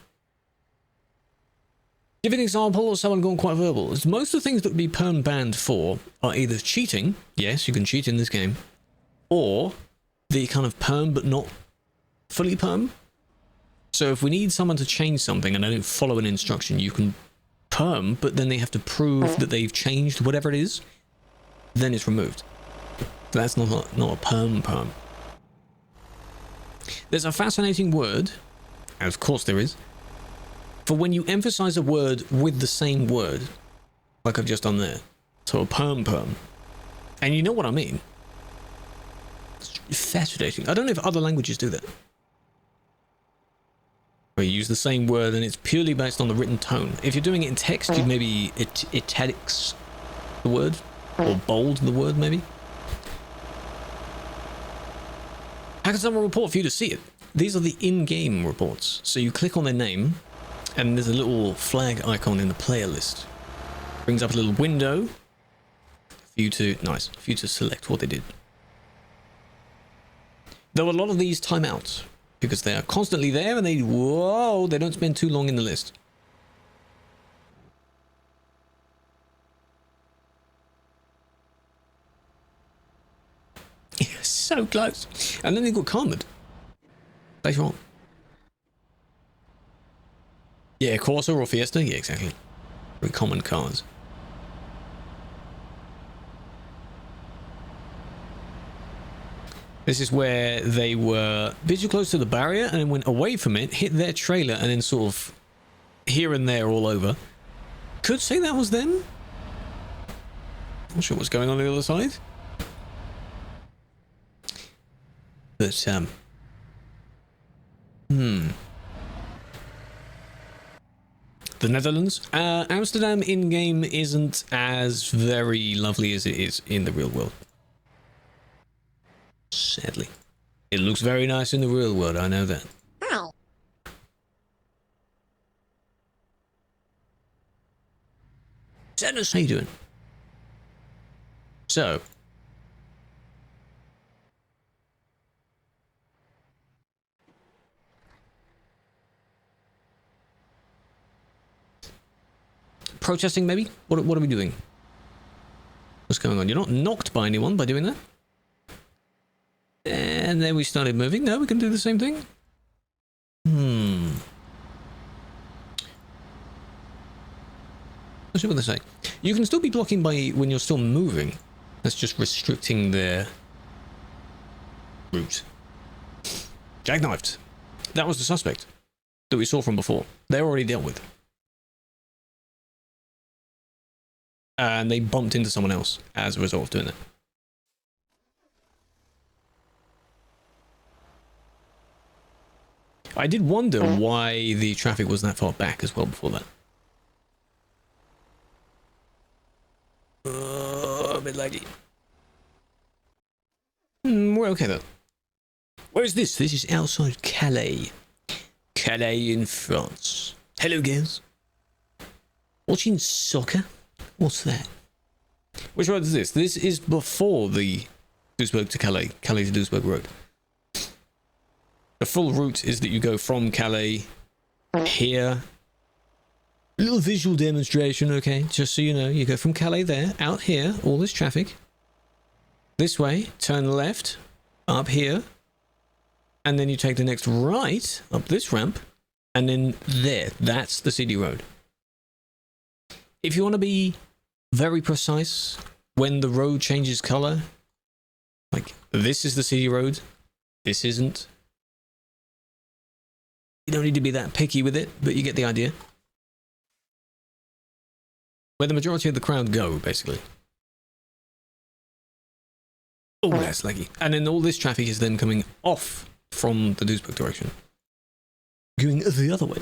Speaker 1: Give an example or someone gone quite verbal. Most of the things that would be perm banned for are either cheating. Yes, you can cheat in this game. Or the kind of perm but not fully perm. So if we need someone to change something and they don't follow an instruction, you can perm, but then they have to prove that they've changed whatever it is. Then it's removed. So that's not a perm. There's a fascinating word, and of course there is, for when you emphasize a word with the same word, like I've just done there. So a perm. And you know what I mean. It's fascinating. I don't know if other languages do that. Where you use the same word and it's purely based on the written tone. If you're doing it in text, you'd maybe italics the word, or bold the word maybe. How can someone report for you to see it? These are the in-game reports. So you click on their name, and there's a little flag icon in the player list. Brings up a little window for you to, for you to select what they did. Though a lot of these time out, because they are constantly there and they don't spend too long in the list. So close. And then they got calmed later on. Yeah, Corsa or Fiesta. Yeah, exactly. Very common cars. This is where they were a bit too close to the barrier and then went away from it, hit their trailer, and then sort of here and there all over. Could say that was them. Not sure what's going on the other side. But, the Netherlands. Amsterdam in-game isn't as very lovely as it is in the real world. Sadly. It looks very nice in the real world, I know that.
Speaker 2: Hi.
Speaker 1: Sadness, how you doing? So. Protesting, maybe? What are we doing? What's going on? You're not knocked by anyone by doing that? And then we started moving. No, we can do the same thing. Let's see what they say. You can still be blocking by when you're still moving. That's just restricting their route. Jackknifed. That was the suspect that we saw from before. They're already dealt with. And they bumped into someone else as a result of doing that. I did wonder why the traffic was that far back as well before that. A bit laggy. We're okay though. Where is this? This is outside Calais. Calais in France. Hello guys. Watching soccer? What's that? Which road is this? This is before the Duisburg to Calais. Calais to Duisburg road. The full route is that you go from Calais here. A little visual demonstration, okay? Just so you know, you go from Calais there, out here, all this traffic. This way, turn left, up here. And then you take the next right, up this ramp. And then there, that's the city road. If you want to be very precise, when the road changes color, like this is the city road, this isn't. You don't need to be that picky with it, but you get the idea. Where the majority of the crowd go, basically. Oh, that's laggy. And then all this traffic is then coming off from the Duisburg direction. Going the other way.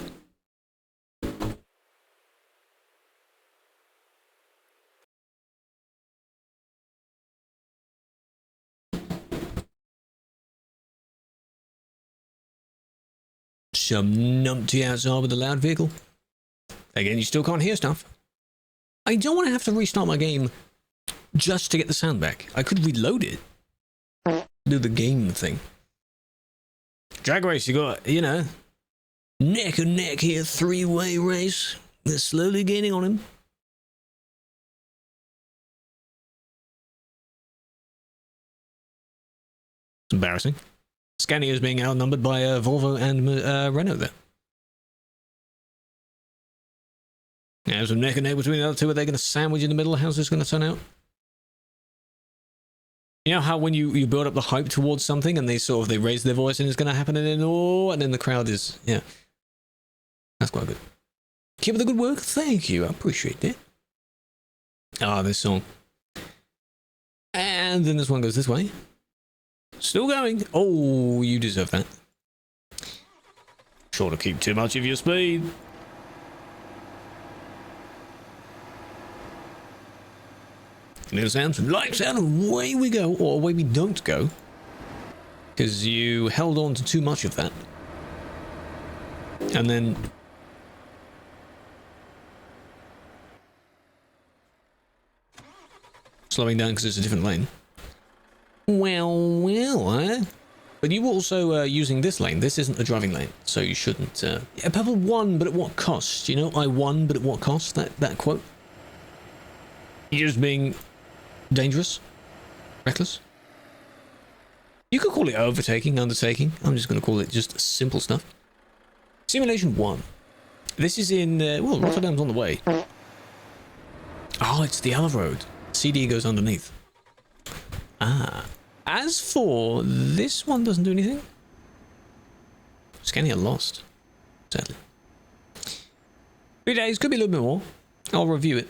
Speaker 1: Some numpty outside with a loud vehicle. Again, you still can't hear stuff. I don't want to have to restart my game just to get the sound back. I could reload it. Do the game thing. Drag race, you got, you know, neck and neck here, three-way race. They're slowly gaining on him. It's embarrassing. Scania is being outnumbered by Volvo and Renault there. There's some neck and neck between the other two. Are they going to sandwich in the middle? How's this going to turn out? You know how when you build up the hype towards something and they raise their voice and it's going to happen and then the crowd is, yeah. That's quite good. Keep up the good work. Thank you. I appreciate it. Ah, this song. And then this one goes this way. Still going. Oh, you deserve that. Sure to keep too much of your speed. Little sound, like sound, away we go, or away we don't go. Because you held on to too much of that. And then... slowing down because it's a different lane. Well, But you were also using this lane. This isn't a driving lane, so you shouldn't... Yeah, Pebble won, but at what cost? You know, I won, but at what cost? That quote. You're just being... dangerous, reckless. You could call it overtaking, undertaking. I'm just going to call it just simple stuff. Simulation 1. This is in, well, Rotterdam's on the way. Oh, it's the other road. CD goes underneath. Ah. As for this one, doesn't do anything. Scania lost, sadly. 3 days, could be a little bit more. I'll review it.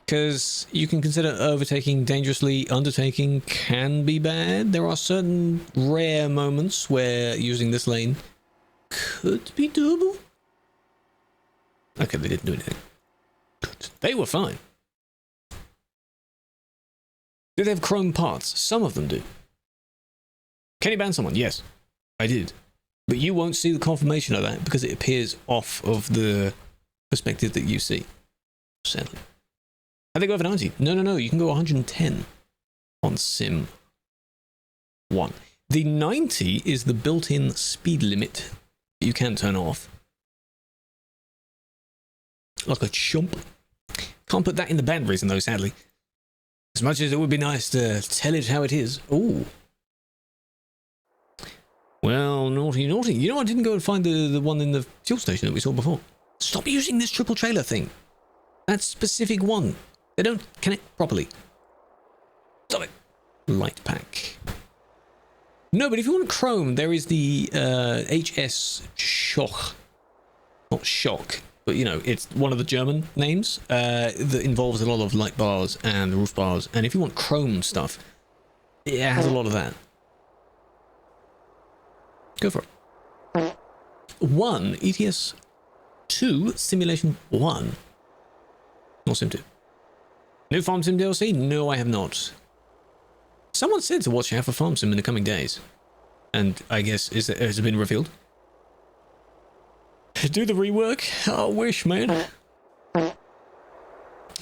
Speaker 1: Because you can consider overtaking dangerously, undertaking can be bad. There are certain rare moments where using this lane could be doable. Okay, they didn't do anything. Good. They were fine. Do they have chrome parts? Some of them do. Can you ban someone? Yes, I did. But you won't see the confirmation of that because it appears off of the perspective that you see. Sadly. I think over 90. No. You can go 110 on Sim 1. The 90 is the built-in speed limit that you can turn off. Like a chump. Can't put that in the band reason though, sadly. As much as it would be nice to tell it how it is. Ooh. Well, naughty. You know, I didn't go and find the one in the fuel station that we saw before. Stop using this triple trailer thing. That specific one. They don't connect properly. Stop it. Light pack. No, but if you want chrome, there is the HS Schoch. Not Shock, but you know, it's one of the German names that involves a lot of light bars and roof bars. And if you want chrome stuff, it has a lot of that. Go for it. 1 ETS 2 Simulation 1. Not Sim 2. New Farm Sim DLC? No, I have not. Someone said to watch out for Farm Sim in the coming days. And I guess, has it been revealed? Do the rework? I wish, man. If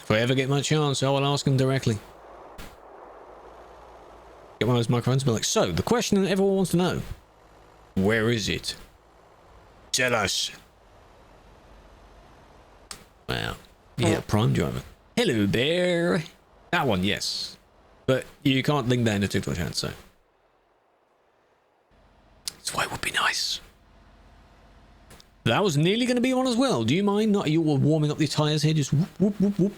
Speaker 1: I ever get my chance, I will ask them directly. Get one of those microphones and be like, so, the question that everyone wants to know. Where is it? Tell us. Wow. Yeah, Prime Driver. Hello there. That one, yes. But you can't link that in the TikTok chat, so. That's why it would be nice. That was nearly going to be on as well. Do you mind? Not you were warming up the tires here, just whoop, whoop, whoop, whoop.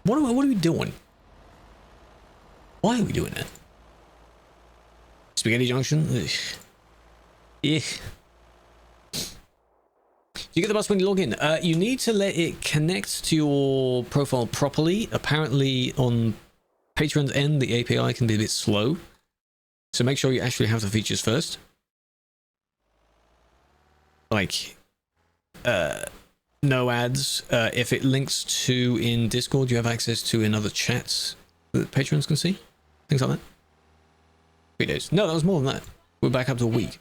Speaker 1: What are we doing? Why are we doing that? Spaghetti Junction? Ugh. Ugh. You get the bus when you log in. You need to let it connect to your profile properly. Apparently on Patreon's end, the API can be a bit slow. So make sure you actually have the features first. Like, no ads. If it links to in Discord, you have access to in other chats that patrons can see. Things like that. 3 days. No, that was more than that. We're back up to a week.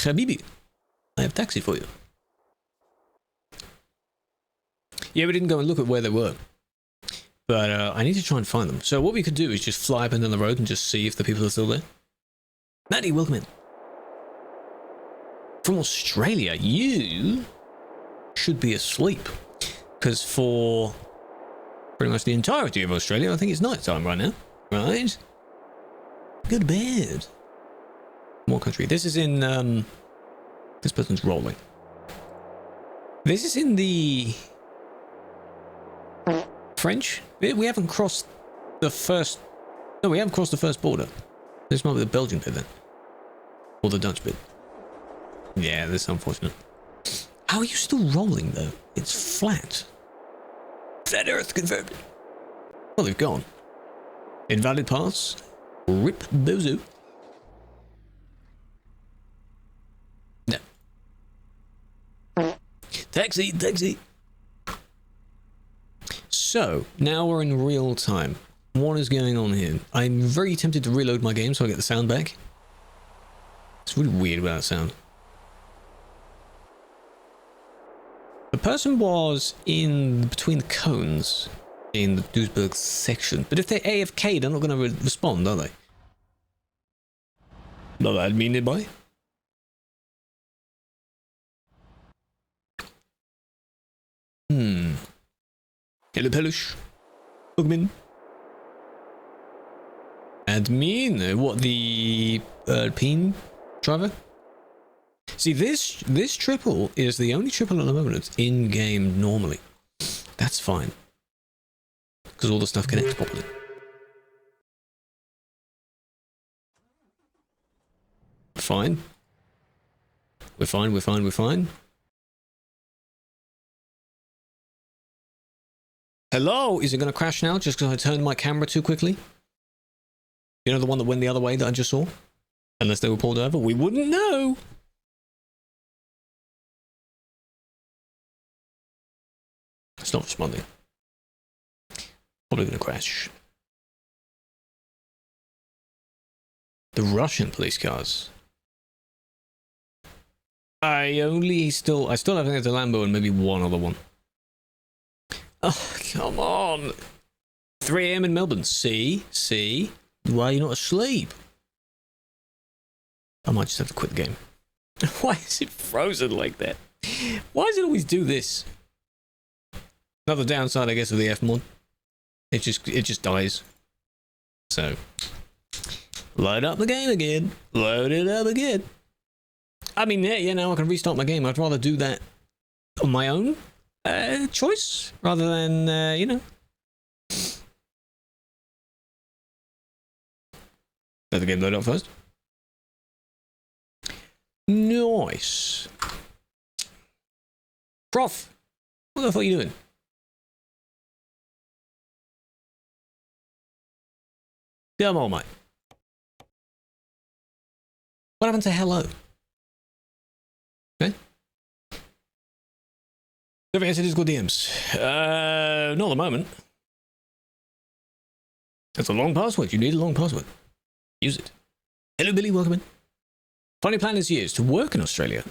Speaker 1: Habibi, I have taxi for you. Yeah, we didn't go and look at where they were. But I need to try and find them. So what we could do is just fly up and down the road and just see if the people are still there. Maddie, welcome in. From Australia, you should be asleep. Because for pretty much the entirety of Australia, I think it's night time right now. Right? Go to bed. More country. This is in, this person's rolling. This is in the French bit. We haven't crossed the first, no, we haven't crossed the first border. This might be the Belgian bit then. Or the Dutch bit. Yeah, that's unfortunate. How are you still rolling though? It's flat. Flat Earth confirmed. Well, they've gone. Invalid pass. Rip bozo. No. Taxi, taxi. So, now we're in real time. What is going on here? I'm very tempted to reload my game so I get the sound back. It's really weird about that sound. The person was in between the cones in the Duisburg section, but if they're AFK, they're not going to respond, are they? Not that I mean it by. Hello, Pelush. Welcome in. Admin, what, the Alpine driver? See, this triple is the only triple at the moment that's in-game normally. That's fine. Because all the stuff connects properly. Fine. We're fine, we're fine, we're fine. Hello? Is it going to crash now just because I turned my camera too quickly? You know, the one that went the other way that I just saw? Unless they were pulled over? We wouldn't know! It's not responding. Probably going to crash. The Russian police cars. I still have, I think it's a Lambo and maybe one other one. Oh, come on. 3 AM in Melbourne. See? Why are you not asleep? I might just have to quit the game. Why is it frozen like that? Why does it always do this? Another downside, I guess, of the F mod. It just dies. So, load up the game again. Load it up again. I mean, yeah, now I can restart my game. I'd rather do that on my own choice rather than, you know. Let the game load up first. Nice. Prof, what the fuck are you doing? Come on, mate. What happened to hello? Okay. Don't forget to Discord DMs. Not at the moment. That's a long password. You need a long password. Use it. Hello, Billy. Welcome in. Funny plan this year is to work in Australia.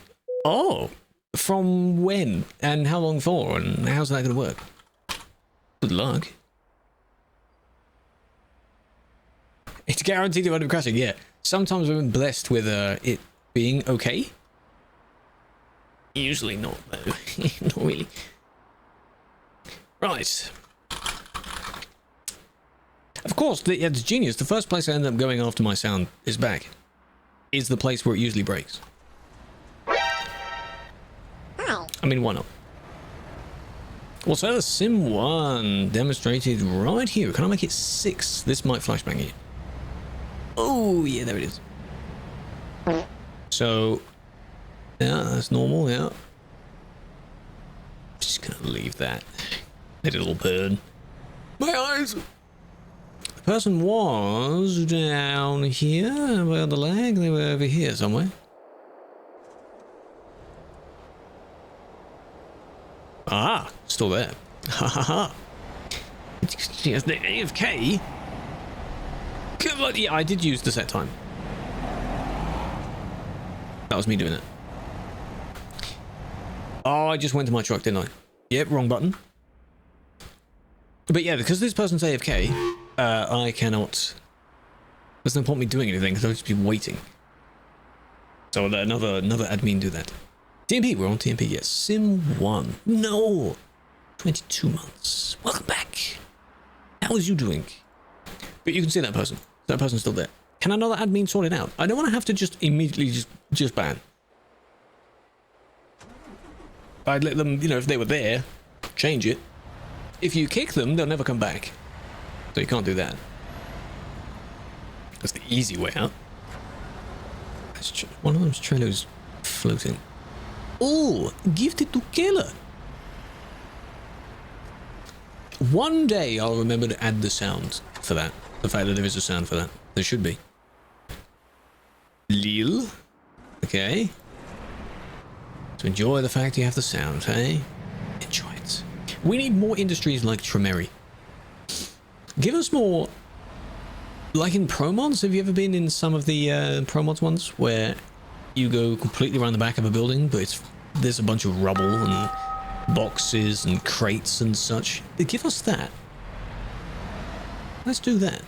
Speaker 1: Oh, from when and how long for, and how's that going to work? Good luck. It's guaranteed to end up crashing. Yeah. Sometimes I've been blessed with it being okay. Usually not, though. Not really. Right. Of course, it's genius. The first place I end up going after my sound is back. Is the place where it usually breaks. I mean, why not? Also, Sim 1 demonstrated right here. Can I make it 6? This might flashbang you. Oh, yeah, there it is. So, yeah, that's normal, yeah. Just gonna leave that. Let it all burn. My eyes! The person was down here by the leg. They were over here somewhere. Ah, still there. Ha ha ha. She has the AFK. Come on, yeah, I did use the set time. That was me doing it. Oh, I just went to my truck, didn't I? Yep, wrong button. But yeah, because this person's AFK, I cannot... There's no point me doing anything, because I'll just be waiting. So I'll let another admin do that. TMP, we're on TMP, yes. Sim 1. No! 22 months. Welcome back. How is you doing? But you can see that person. That person's still there. Can another admin sort it out? I don't want to have to just immediately just ban. I'd let them, you know, if they were there, change it. If you kick them, they'll never come back. So you can't do that. That's the easy way out. One of them's Trello's floating. Oh, gifted to Killer. One day I'll remember to add the sound for that. The fact that there is a sound for that. There should be. Lil. Okay. To enjoy the fact you have the sound, hey? Enjoy it. We need more industries like Tremeri. Give us more... Like in Pro Mods, have you ever been in some of the Pro Mods ones where you go completely around the back of a building, but there's a bunch of rubble and boxes and crates and such? Give us that. Let's do that.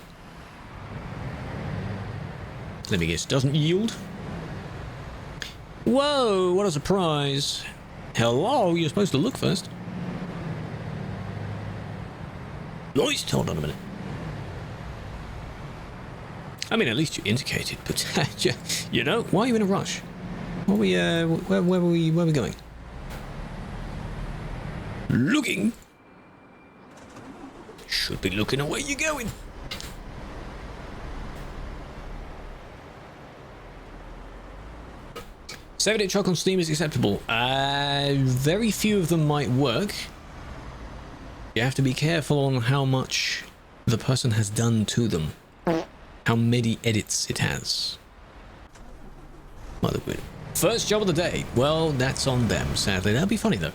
Speaker 1: Let me guess, doesn't yield? Whoa, what a surprise. Hello, you're supposed to look first. Nice. Hold on a minute. I mean, at least you indicated, but you know, why are you in a rush? Where were we going? Looking. Should be looking at where you're going. Seven-day truck on Steam is acceptable. Very few of them might work. You have to be careful on how much the person has done to them. How many edits it has. Mother good. First job of the day. Well, that's on them, sadly. That'd be funny, though.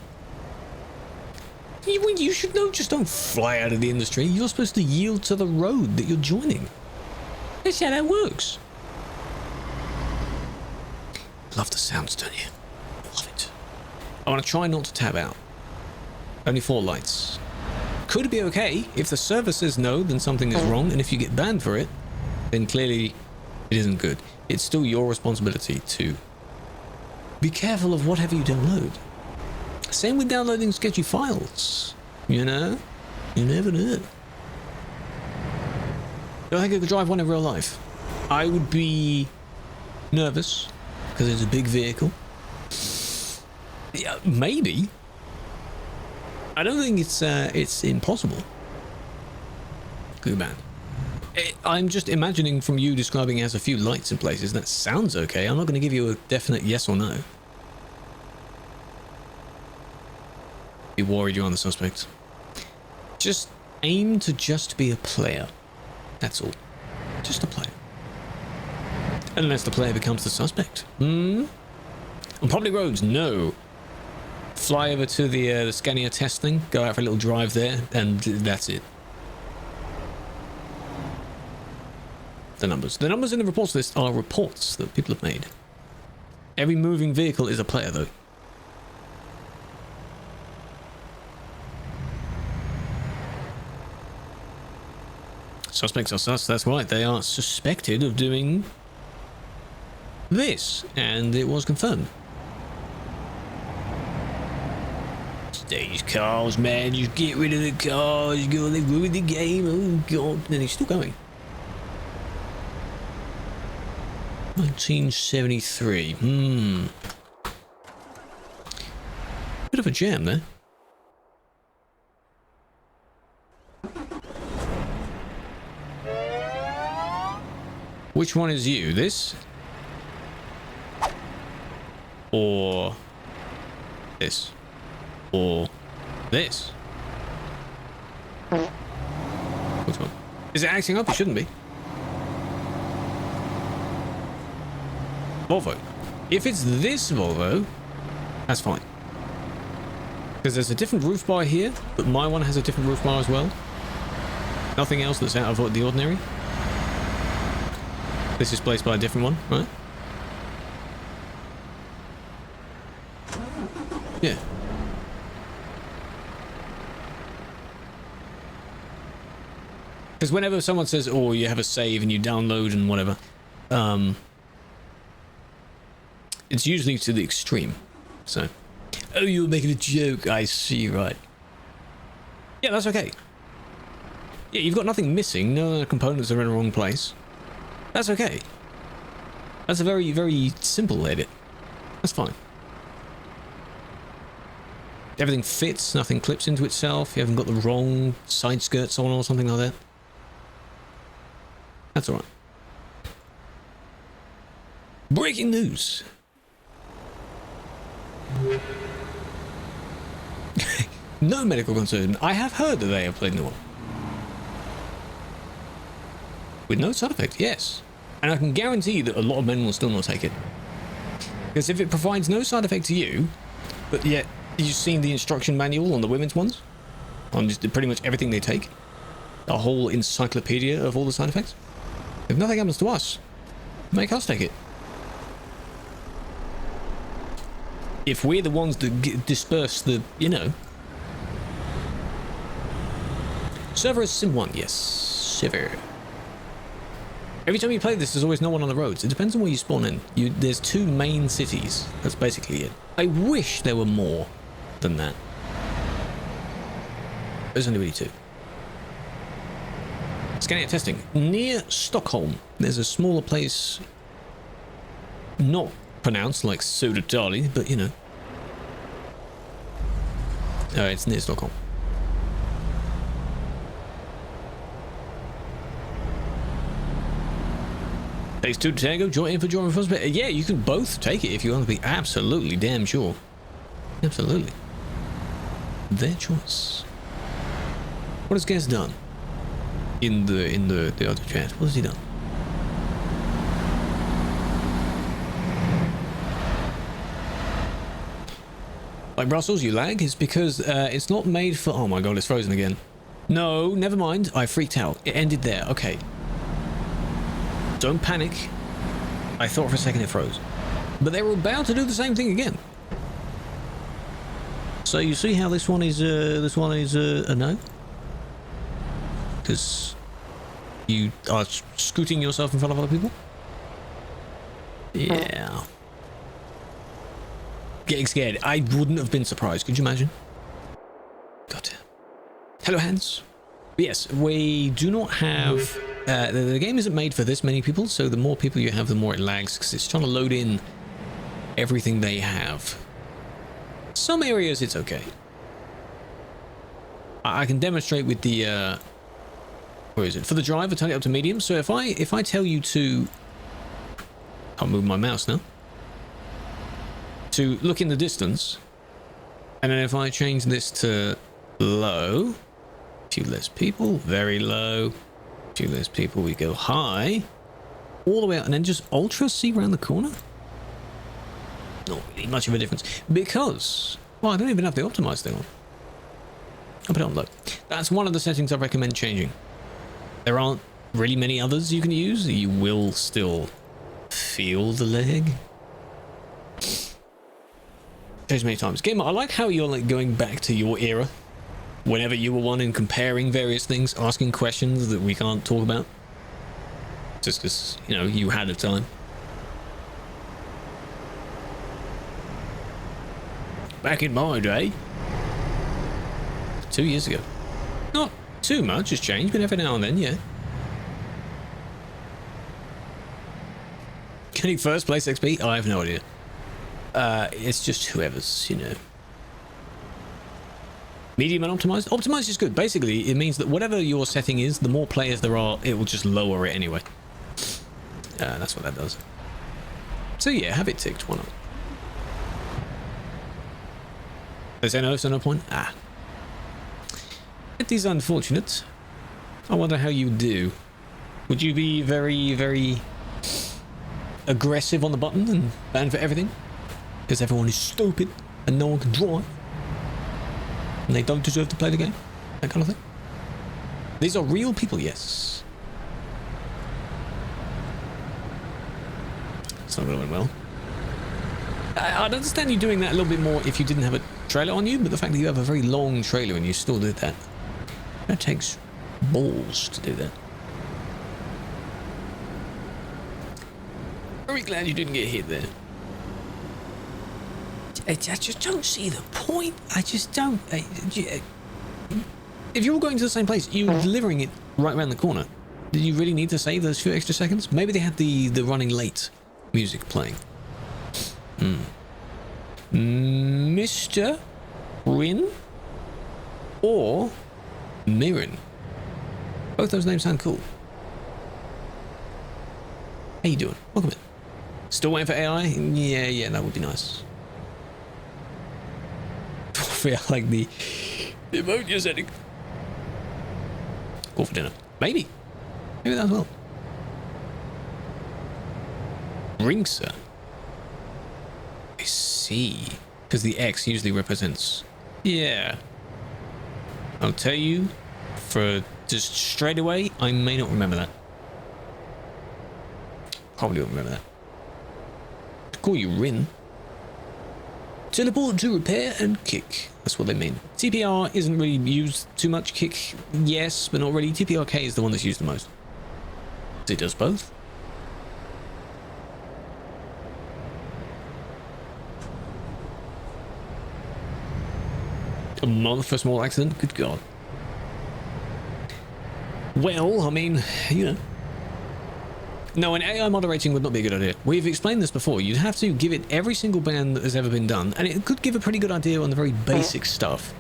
Speaker 1: You should know, just don't fly out of the industry. You're supposed to yield to the road that you're joining. That's how that works. Love the sounds, don't you? Love it. I want to try not to tab out. Only 4 lights. Could be okay. If the server says no, then something is wrong. And if you get banned for it, then clearly it isn't good. It's still your responsibility to be careful of whatever you download. Same with downloading sketchy files. You know? You never know. Do I think I could drive one in real life? I would be nervous because it's a big vehicle. Yeah, maybe. I don't think it's impossible. Good man. I'm just imagining from you describing it as a few lights in places. That sounds okay. I'm not going to give you a definite yes or no. Be worried you're on the suspect. Just aim to just be a player. That's all. Just a player. Unless the player becomes the suspect. On public roads, no. Fly over to the Scania test thing, go out for a little drive there, and that's it. The numbers. The numbers in the reports list are reports that people have made. Every moving vehicle is a player, though. Suspects are sus, that's right. They are suspected of doing this, and it was confirmed. These cars, man, just get rid of the cars, go, they ruined the game, oh god, and he's still going. 1973, Bit of a jam there. Which one is you? This? Or this? Or this? Which one? Is it acting up? It shouldn't be. Volvo. If it's this Volvo, that's fine. Because there's a different roof bar here, but my one has a different roof bar as well. Nothing else that's out of the ordinary. This is placed by a different one, right? Yeah. Because whenever someone says, oh, you have a save and you download and whatever, it's usually to the extreme. So, oh, you're making a joke. I see, right. Yeah, that's okay. Yeah, you've got nothing missing. No other components are in the wrong place. That's okay. That's a very, very simple edit. That's fine. Everything fits, nothing clips into itself. You haven't got the wrong side skirts on or something like that. That's alright. Breaking news. No medical concern. I have heard that they have played the one. With no side effect, yes. And I can guarantee that a lot of men will still not take it. Because if it provides no side effect to you, but yet you've seen the instruction manual on the women's ones, on just pretty much everything they take, a whole encyclopedia of all the side effects. If nothing happens to us, make us take it. If we're the ones that disperse the, you know. Server is Sim 1, yes. Server. Every time you play this, there's always no one on the roads. It depends on where you spawn in. There's 2 main cities. That's basically it. I wish there were more than that. There's only really 2. scanning and testing. Near Stockholm, there's a smaller place, not pronounced like Södertälje, but you know. It's near Stockholm. Takes 2 to tango, join in for German first. Yeah, you can both take it if you want to be absolutely damn sure. Absolutely. Their choice. What has Gaz done? In the other chat. What has he done? Like Brussels, you lag is because it's not made for. Oh my god, it's frozen again. No, never mind. I freaked out. It ended there. Okay. Don't panic. I thought for a second it froze. But they were about to do the same thing again. So you see how this one is a no? Because you are scooting yourself in front of other people? Yeah. Getting scared. I wouldn't have been surprised. Could you imagine? God damn. Hello, Hans. But yes, we do not have... the game isn't made for this many people, so the more people you have, the more it lags, because it's trying to load in everything they have. Some areas, it's okay. I can demonstrate with the... where is it? For the driver, turn it up to medium. So if I tell you to... Can't move my mouse now. To look in the distance, and then if I change this to low, a few less people, very low, a few less people, we go high, all the way out, and then just ultra see around the corner. Not really much of a difference, because, well, I don't even have the optimized thing on. I'll put it on low. That's one of the settings I recommend changing. There aren't really many others you can use. You will still feel the lag. Changed many times. Gamer, I like how you're like going back to your era. Whenever you were one and comparing various things, asking questions that we can't talk about. Just because, you know, you had a time. Back in my day. 2 years ago. Not too much has changed, but every now and then, yeah. Getting first place XP? I have no idea. It's just whoever's, you know. Medium and optimized? Optimized is good. Basically, it means that whatever your setting is, the more players there are, it will just lower it anyway. That's what that does. So yeah, have it ticked. Why not? They say no, so no point? Ah. It is unfortunate. I wonder how you do. Would you be very, very aggressive on the button and ban for everything? Because everyone is stupid and no one can drive. And they don't deserve to play the game? That kind of thing? These are real people, yes. It's not going to end well. I'd understand you doing that a little bit more if you didn't have a trailer on you, but the fact that you have a very long trailer and you still did that, that takes balls to do that. Very glad you didn't get hit there. I just don't see the point. I just don't. If you're all going to the same place, you're delivering it right around the corner. Did you really need to save those few extra seconds? Maybe they had the running late music playing. Mr. Rin or Mirin. Both those names sound cool. How you doing? Welcome in. Still waiting for AI? Yeah, that would be nice. I like the emoji setting. Call for dinner. Maybe that as well. Ringser. I see. Because the X usually represents... Yeah. I'll tell you, for just straight away, I may not remember that. Probably won't remember that. To call you Rin. Teleport to repair and kick. That's what they mean. TPR isn't really used too much. Kick, yes, but not really. TPRK is the one that's used the most. It does both. A month for a small accident? Good God. Well, I mean, you know. No, an AI moderating would not be a good idea. We've explained this before. You'd have to give it every single ban that has ever been done, and it could give a pretty good idea on the very basic stuff.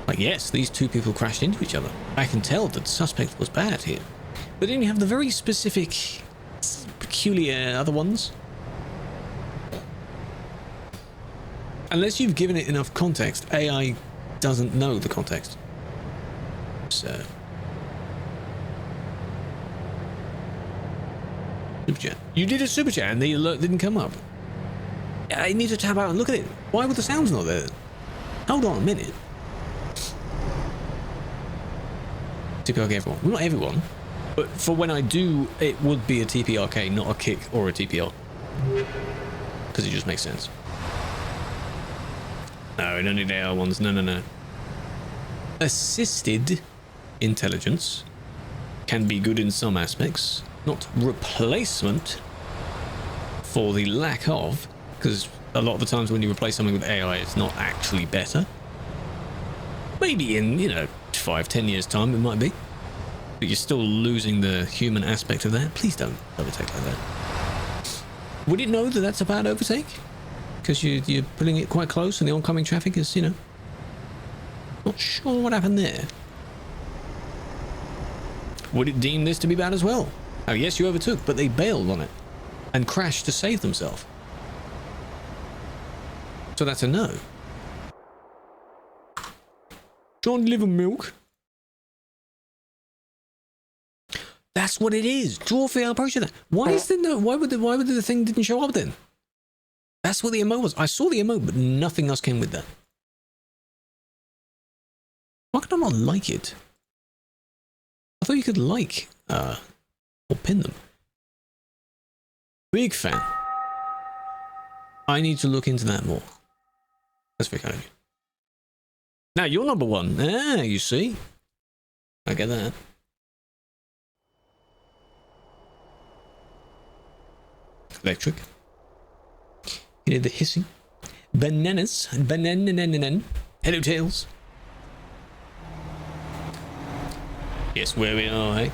Speaker 1: Like, yes, these two people crashed into each other. I can tell that the suspect was bad here. But then you have the very specific, peculiar other ones. Unless you've given it enough context, AI doesn't know the context. So... Super chat. You did a super chat and the alert didn't come up. I need to tab out and look at it. Why were the sounds not there? Hold on a minute. TPRK everyone. Well, not everyone. But for when I do, it would be a TPRK, not a kick or a TPR. Because it just makes sense. No, don't need AR ones. No, no, no. Assisted intelligence can be good in some aspects. Not replacement for the lack of, because a lot of the times when you replace something with AI, it's not actually better. Maybe in, you know, 5-10 years time it might be, but you're still losing the human aspect of that. Please don't overtake like that. Would it know that that's a bad overtake? Because you're putting it quite close and the oncoming traffic is, you know, not sure what happened there. Would it deem this to be bad as well? Oh yes, you overtook, but they bailed on it and crashed to save themselves. So that's a no. John Liver Milk. That's what it is. Draw for approach that. Why is the no? Why would the thing didn't show up then? That's what the emote was. I saw the emote, but nothing else came with that. Why could I not like it? I thought you could like or pin them. Big fan. I need to look into that more. That's very kind of you. Now you're number one. Ah, you see. I get that. Electric. You hear the hissing. Bananas. Banana. Hello, Tails. Yes, where we are, hey?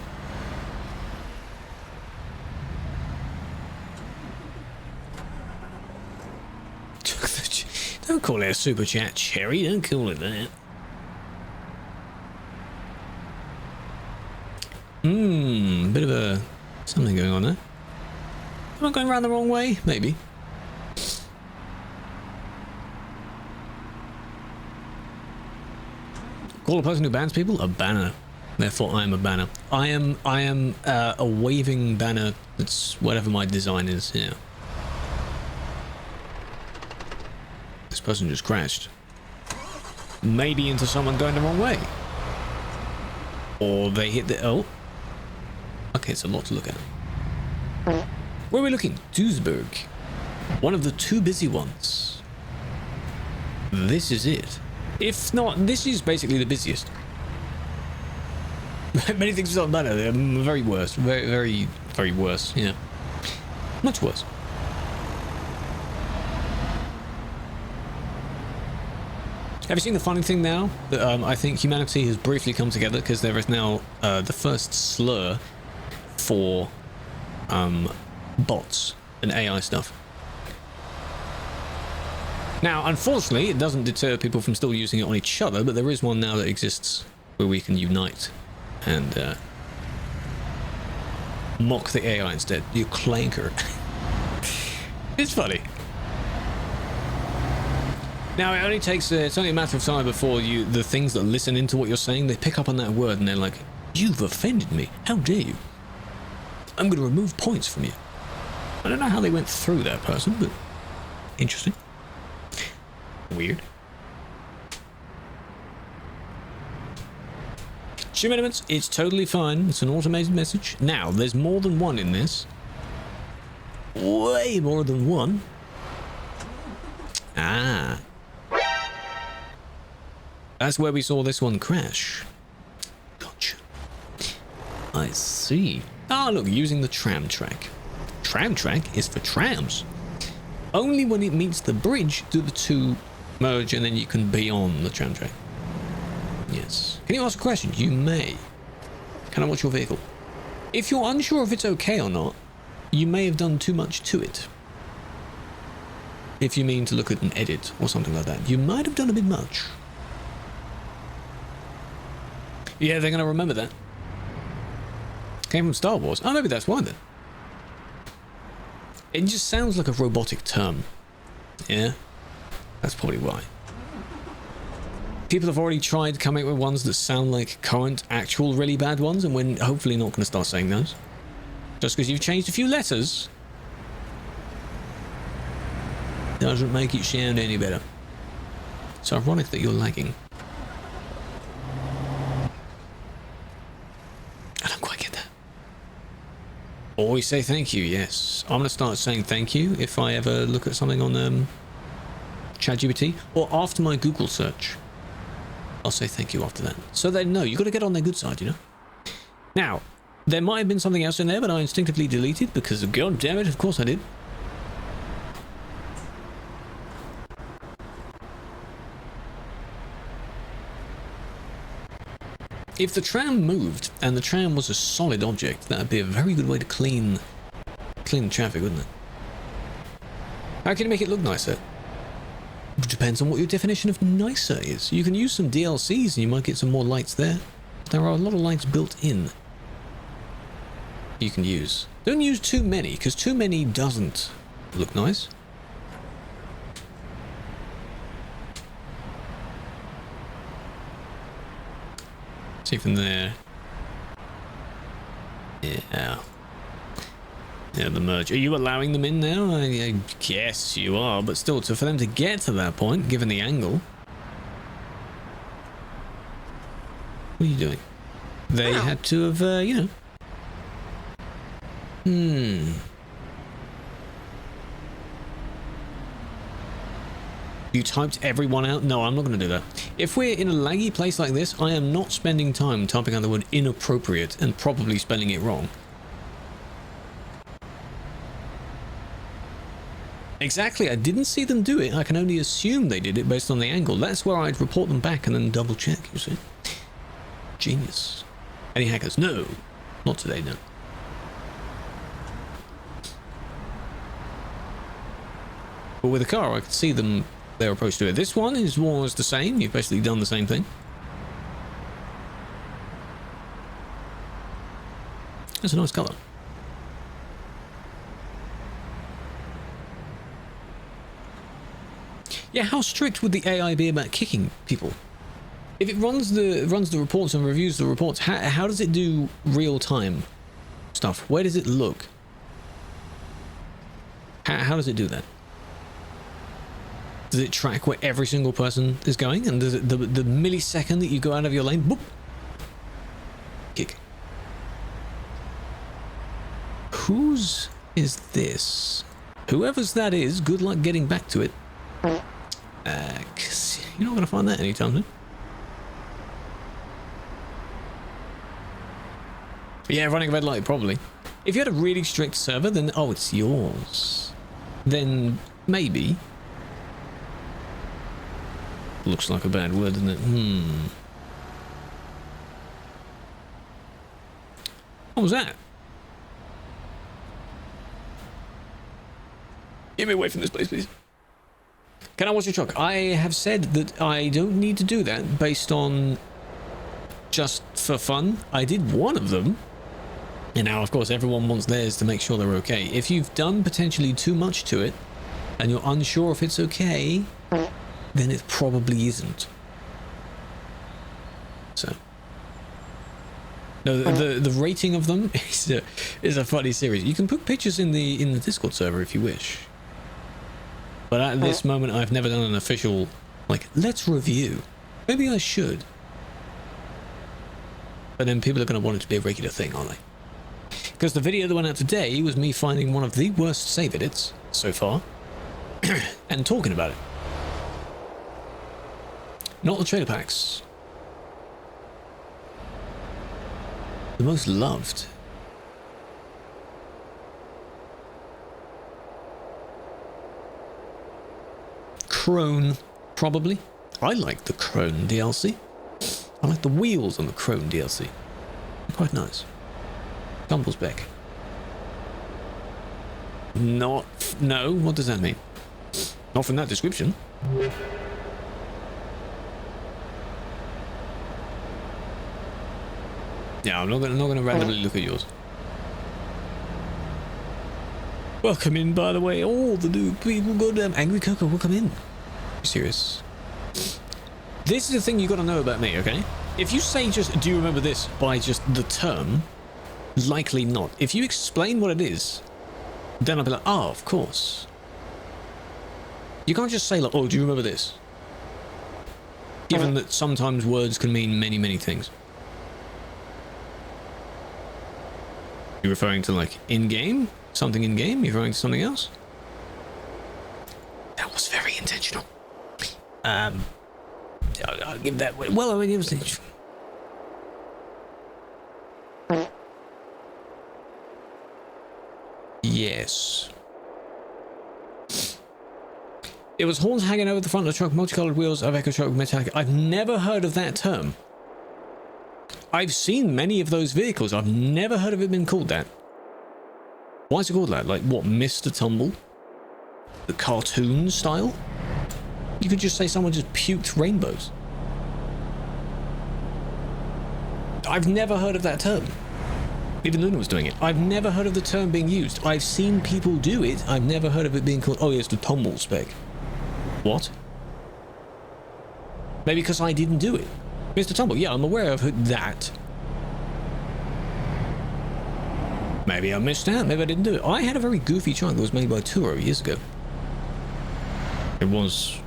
Speaker 1: Don't call it a super chat, Cherry. Don't call it that. Bit of a something going on there. Am I going around the wrong way? Maybe. Call a person who bans people a banner. Therefore, I am a banner. I am a waving banner. That's whatever my design is. Yeah. This person just crashed. Maybe into someone going the wrong way. Or they hit the... Oh. Okay, it's a lot to look at. Where are we looking? Duisburg. One of the two busy ones. This is it. If not, this is basically the busiest. Many things are better. They're very worse. Very, very, very worse. Yeah. Much worse. Have you seen the funny thing now? That I think humanity has briefly come together because there is now the first slur for bots and AI stuff. Now, unfortunately, it doesn't deter people from still using it on each other, but there is one now that exists where we can unite and mock the AI instead. You clanker. It's funny. Now, it only takes, it's only a matter of time before the things that listen into what you're saying, they pick up on that word and they're like, you've offended me. How dare you? I'm going to remove points from you. I don't know how they went through that person, but interesting. Weird. Shim elements, it's totally fine. It's an automated message. Now, there's more than one in this. Way more than one. Ah. That's where we saw this one crash. Gotcha. I see. Ah, look, using the tram track. Tram track is for trams. Only when it meets the bridge do the two merge and then you can be on the tram track. Yes. Can you ask a question? You may. Can I watch your vehicle? If you're unsure if it's okay or not, you may have done too much to it. If you mean to look at an edit or something like that, you might have done a bit much. Yeah, they're going to remember that. Came from Star Wars. Oh, maybe that's why then. It just sounds like a robotic term. Yeah, that's probably why. People have already tried coming up with ones that sound like current, actual, really bad ones, and we're hopefully not going to start saying those. Just because you've changed a few letters doesn't make it sound any better. It's ironic that you're lagging. I don't quite get that. Always say thank you, yes. I'm going to start saying thank you if I ever look at something on ChatGPT, or after my Google search. I'll say thank you after that. So they know. You've got to get on their good side, you know? Now, there might have been something else in there, but I instinctively deleted because, god damn it, of course I did. If the tram moved, and the tram was a solid object, that would be a very good way to clean the traffic, wouldn't it? How can you make it look nicer? It depends on what your definition of nicer is. You can use some DLCs and you might get some more lights there. There are a lot of lights built in you can use. Don't use too many, because too many doesn't look nice. See from there. Yeah. Yeah, the merge. Are you allowing them in now? I guess you are, but still, for them to get to that point, given the angle. What are you doing? They had to have, you know. You typed everyone out? No, I'm not going to do that. If we're in a laggy place like this, I am not spending time typing out the word inappropriate and probably spelling it wrong. Exactly, I didn't see them do it. I can only assume they did it based on the angle. That's where I'd report them back and then double check, you see. Genius. Any hackers? No. Not today, no. But with a car, I could see them, their approach to it. This one is more or less the same. You've basically done the same thing. That's a nice colour. Yeah, how strict would the AI be about kicking people? If it runs the reports and reviews the reports, how does it do real-time stuff? Where does it look? How does it do that? Does it track where every single person is going? And does it, the millisecond that you go out of your lane, boop, kick. Whose is this? Whoever's that is, good luck getting back to it. 'Cause you're not going to find that anytime soon. But yeah, running a red light, probably. If you had a really strict server, then, oh, it's yours. Then, maybe. Looks like a bad word, doesn't it? What was that? Get me away from this place, please. Can I watch your truck? I have said that I don't need to do that based on just for fun. I did one of them. And now, of course, everyone wants theirs to make sure they're okay. If you've done potentially too much to it and you're unsure if it's okay, then it probably isn't. So, no, the rating of them is a funny series. You can put pictures in the Discord server if you wish. But at this moment, I've never done an official, like, let's review. Maybe I should. But then people are going to want it to be a regular thing, aren't they? Because the video that went out today was me finding one of the worst save edits so far and talking about it. Not the trailer packs. The most loved. Crone, probably. I like the Crone DLC. I like the wheels on the Crone DLC. Quite nice. Tumbles back. Not... No, what does that mean? Not from that description. Yeah, I'm not gonna randomly look at yours. Welcome in, by the way, all the new people. Goddamn Angry Coco, welcome in. Are you serious? This is the thing you got to know about me, okay? If you say just, do you remember this, by just the term, likely not. If you explain what it is, then I'll be like, oh, of course. You can't just say like, oh, do you remember this? Given that sometimes words can mean many, many things. You're referring to like in-game? Something in-game? You're referring to something else? That was very intentional. I'll give that... Well, I mean, it was... Yes. It was horns hanging over the front of the truck, multicolored wheels, Iveco truck, metallic. I've never heard of that term. I've seen many of those vehicles. I've never heard of it being called that. Why is it called that? Like what, Mr. Tumble? The cartoon style? You could just say someone just puked rainbows. I've never heard of that term. Even Luna was doing it. I've never heard of the term being used. I've seen people do it. I've never heard of it being called, oh yes, the tumble spec. What? Maybe because I didn't do it. Mr. Tumble, yeah, I'm aware of that. Maybe I missed out. Maybe I didn't do it. I had a very goofy truck that was made by Turo years ago. It was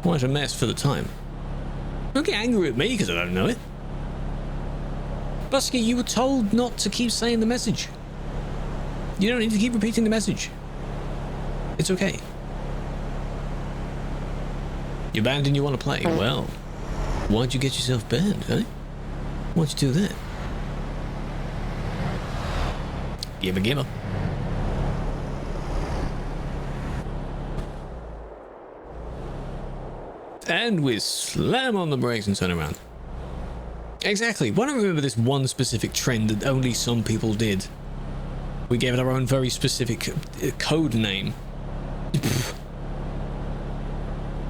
Speaker 1: quite a mess for the time. Don't get angry at me because I don't know it. Busky, you were told not to keep saying the message. You don't need to keep repeating the message. It's okay. You're banned and you want to play. Well, why'd you get yourself banned, eh? Why'd you do that? Giver. And we slam on the brakes and turn around. Exactly. Why don't I remember this one specific trend that only some people did? We gave it our own very specific code name.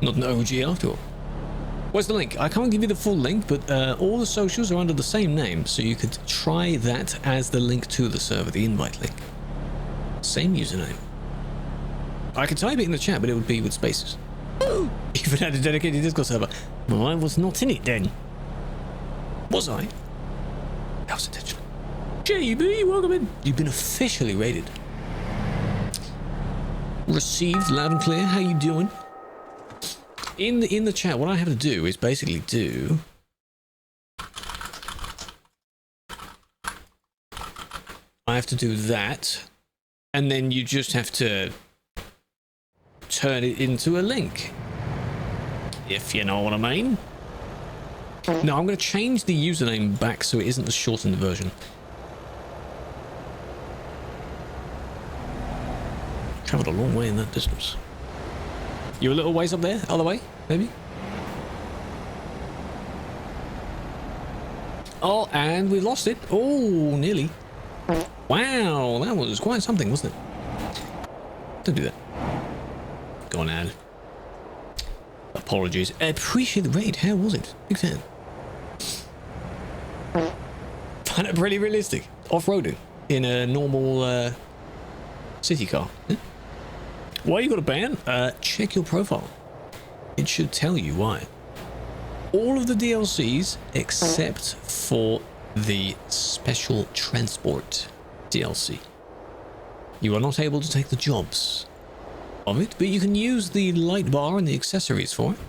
Speaker 1: Not an OG after all. Where's the link? I can't give you the full link, but all the socials are under the same name, so you could try that as the link to the server, the invite link. Same username. I could type it in the chat, but it would be with spaces. Ooh, even had a dedicated Discord server. Well, I was not in it then. Was I? That was intentional. JB, welcome in. You've been officially rated. Received loud and clear. How you doing? In the chat, what I have to do is basically do... I have to do that, and then you just have to turn it into a link. If you know what I mean. No, I'm going to change the username back so it isn't the shortened version. Traveled a long way in that distance. You're a little ways up there, other way, maybe? Oh, and we lost it. Oh, nearly. Wow, that was quite something, wasn't it? Don't do that. Go on, Ad. Apologies. Appreciate the raid. How was it? Big fan. Find it pretty realistic. Off-roading in a normal city car. Yeah. Why you got a ban? Check your profile. It should tell you why. All of the DLCs except for the Special Transport DLC. You are not able to take the jobs of it, but you can use the light bar and the accessories for it.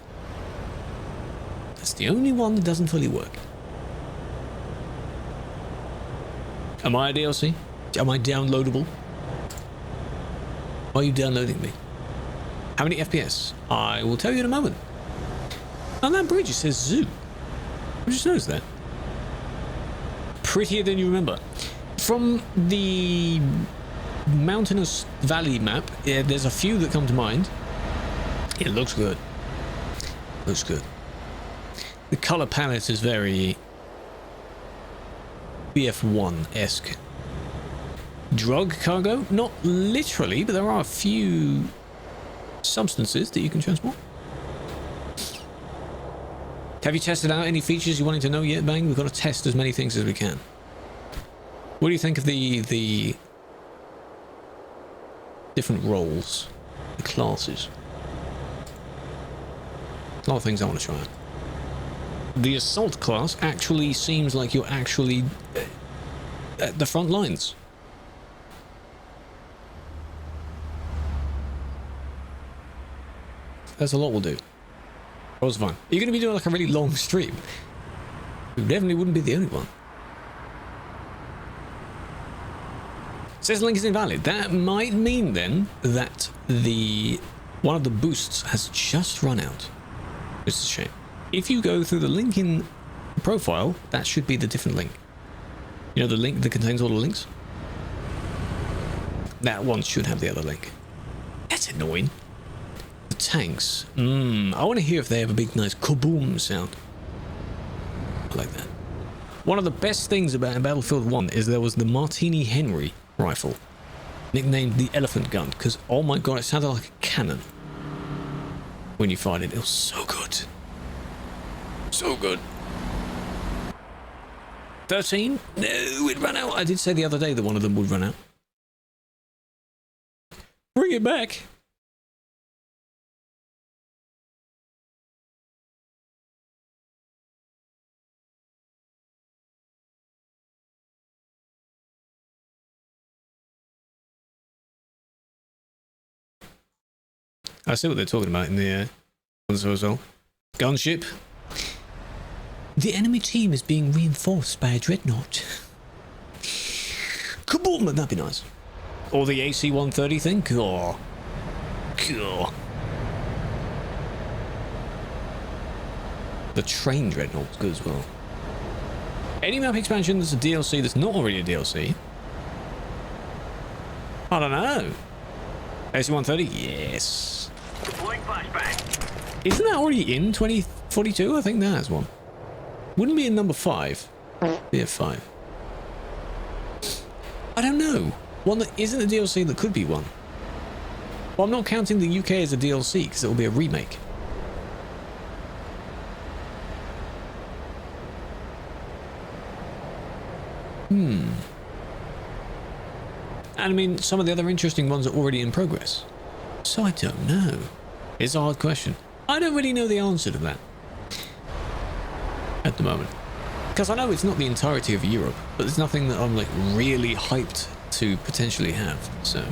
Speaker 1: That's the only one that doesn't fully work. Am I a DLC? Am I downloadable? Are you downloading me? How many FPS? I will tell you in a moment. On that bridge it says zoo. I just noticed that. Prettier than you remember. From the mountainous valley map, there's a few that come to mind. It looks good. Looks good. The color palette is very BF1-esque. Drug cargo? Not literally, but there are a few substances that you can transport. Have you tested out any features you wanted to know yet, Bang? We've got to test as many things as we can. What do you think of the different roles, the classes? A lot of things I want to try out. The assault class actually seems like you're actually at the front lines. That's a lot we'll do. That was fun. You're going to be doing like a really long stream. You definitely wouldn't be the only one. Says link is invalid. That might mean then that one of the boosts has just run out. Which is a shame. If you go through the link in profile, that should be the different link. You know, the link that contains all the links? That one should have the other link. That's annoying. The tanks. I want to hear if they have a big, nice kaboom sound. I like that. One of the best things about Battlefield 1 is there was the Martini Henry rifle, nicknamed the Elephant Gun, because, oh my god, it sounded like a cannon when you fired it. It was so good. So good. 13? No, it ran out. I did say the other day that one of them would run out. Bring it back. I see what they're talking about in the as well. Gunship. The enemy team is being reinforced by a dreadnought. Kaboom! That'd be nice. Or the AC-130 thing. Cool. Cool. The train dreadnought's good as well. Any map expansion that's a DLC that's not already a DLC? I don't know. AC-130? Yes.
Speaker 2: Deploying flashbang.
Speaker 1: Isn't that already in 2042? I think that has one. Wouldn't be in number 5. Be at 5. I don't know. One that isn't a DLC that could be one. Well, I'm not counting the UK as a DLC because it will be a remake. And I mean, some of the other interesting ones are already in progress. So I don't know. It's a hard question. I don't really know the answer to that at the moment. Because I know it's not the entirety of Europe, but there's nothing that I'm like really hyped to potentially have, so.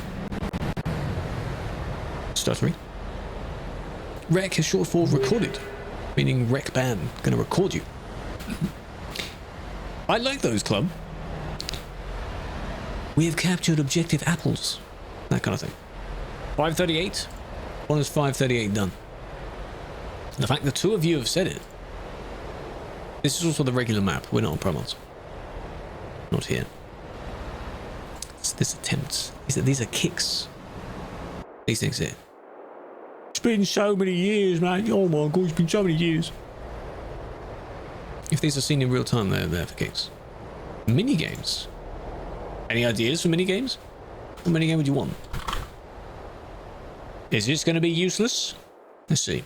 Speaker 1: Stuttering. Rec is short for recorded, meaning rec band, gonna record you. I like those, club. We have captured objective apples. That kind of thing. 538? One is 538 done. The fact the two of you have said it. This is also the regular map. We're not on promos. Not here. It's this attempts. These are kicks. These things here. It's been so many years, man. Oh my god, it's been so many years. If these are seen in real time, they're there for kicks. Mini games. Any ideas for mini games? What mini game would you want? Is this going to be useless? Let's see.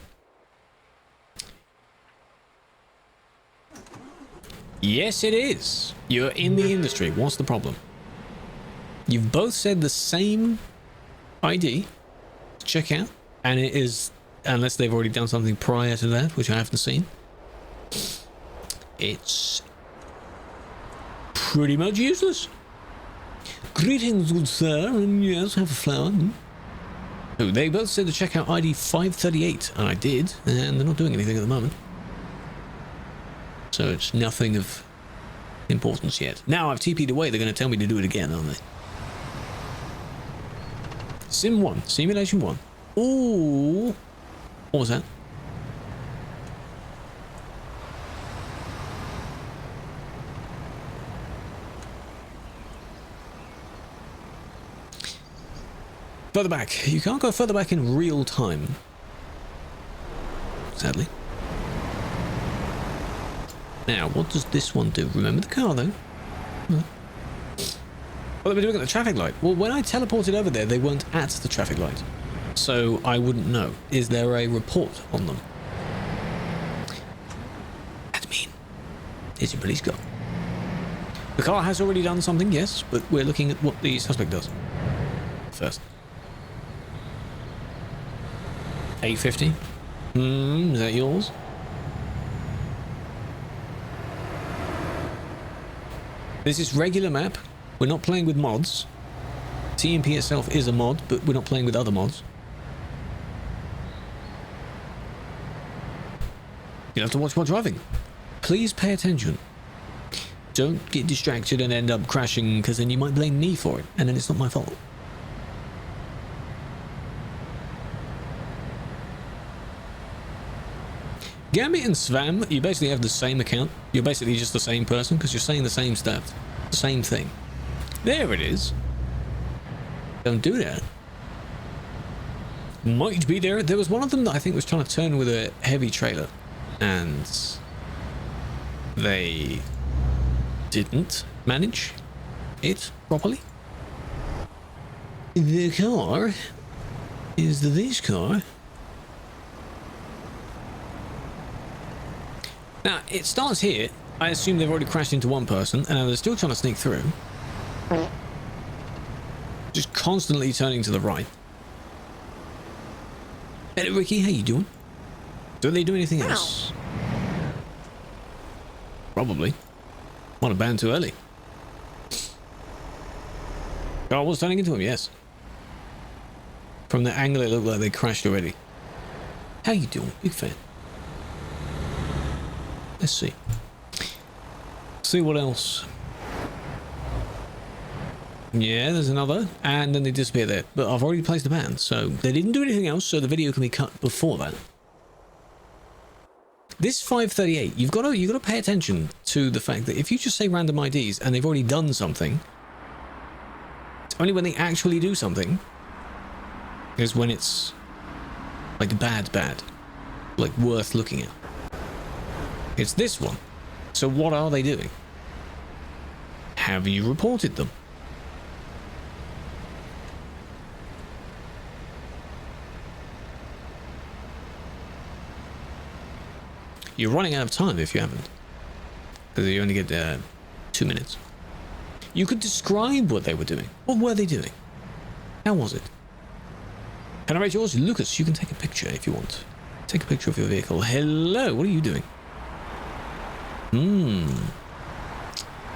Speaker 1: Yes, it is. You're in the industry. What's the problem? You've both said the same ID. Check out. And it is, unless they've already done something prior to that, which I haven't seen. It's pretty much useless. Greetings, good sir, and yes, have a flower. Oh, they both said to check out ID 538, and I did, and they're not doing anything at the moment. So it's nothing of importance yet. Now I've TP'd away, they're going to tell me to do it again, aren't they? Sim 1, Simulation 1. Ooh. What was that? Further back. You can't go further back in real time. Sadly. Now, what does this one do? Remember the car, though. What they were doing at the traffic light? Well, when I teleported over there, they weren't at the traffic light. So I wouldn't know. Is there a report on them? Admin, is your police car? The car has already done something, yes, but we're looking at what the suspect does first. 850. Is that yours? This is regular map. We're not playing with mods. TMP itself is a mod, but we're not playing with other mods. You'll have to watch while driving. Please pay attention. Don't get distracted and end up crashing, because then you might blame me for it, and then it's not my fault. Gambit and Svam, you basically have the same account. You're basically just the same person, because you're saying the same stuff. The same thing. There it is. Don't do that. Might be there. There was one of them that I think was trying to turn with a heavy trailer. And they didn't manage it properly. The car is this car. Now, it starts here. I assume they've already crashed into one person, and they're still trying to sneak through. Just constantly turning to the right. Hello, Ricky. How you doing? Don't they do anything else? Probably. Might have banned too early. Car was turning into him, yes. From the angle, it looked like they crashed already. How you doing? Big fan. Let's see. See what else. Yeah, there's another, and then they disappear there. But I've already placed the ban, so they didn't do anything else, so the video can be cut before that. This 538, you've got to pay attention to the fact that if you just say random IDs and they've already done something, it's only when they actually do something is when it's like bad, like worth looking at. It's this one. So what are they doing? Have you reported them? You're running out of time if you haven't, because you only get 2 minutes. You could describe what they were doing. What were they doing? How was it? Can I rate yours? Lucas, you can take a picture if you want. Take a picture of your vehicle. Hello, what are you doing?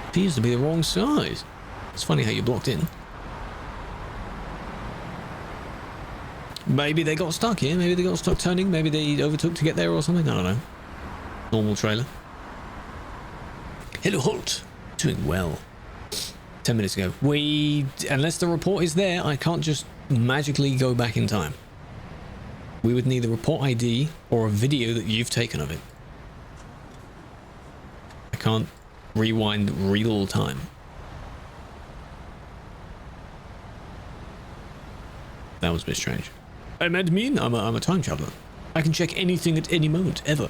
Speaker 1: Appears to be the wrong size. It's funny how you blocked in. Maybe they got stuck here. Maybe they got stuck turning. Maybe they overtook to get there or something. I don't know. Normal trailer. Hello, Holt. Doing well. 10 minutes ago. Unless the report is there, I can't just magically go back in time. We would need the report ID or a video that you've taken of it. I can't rewind real time. That was a bit strange. I'm admin. I'm a time traveler. I can check anything at any moment, ever.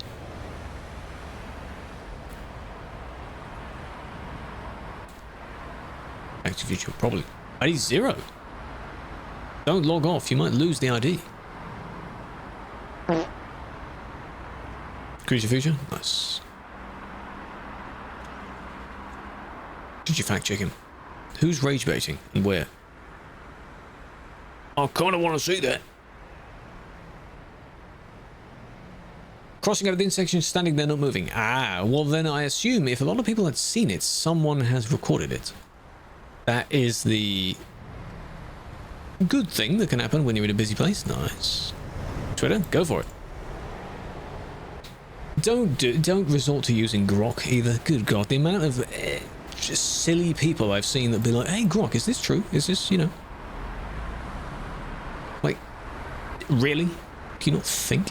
Speaker 1: Back to the Future, probably. ID 0. Don't log off, you might lose the ID. Cruise Future? Nice. Did you fact check him? Who's rage baiting and where? I kind of want to see that. Crossing over the intersection, standing there, not moving. Ah, well then I assume if a lot of people had seen it, someone has recorded it. That is the good thing that can happen when you're in a busy place. Nice. Twitter, go for it. Don't resort to using Grok either. Good God, the amount of just silly people I've seen that be like, hey Grok, is this true? Is this, you know? Like, really? Can you not think?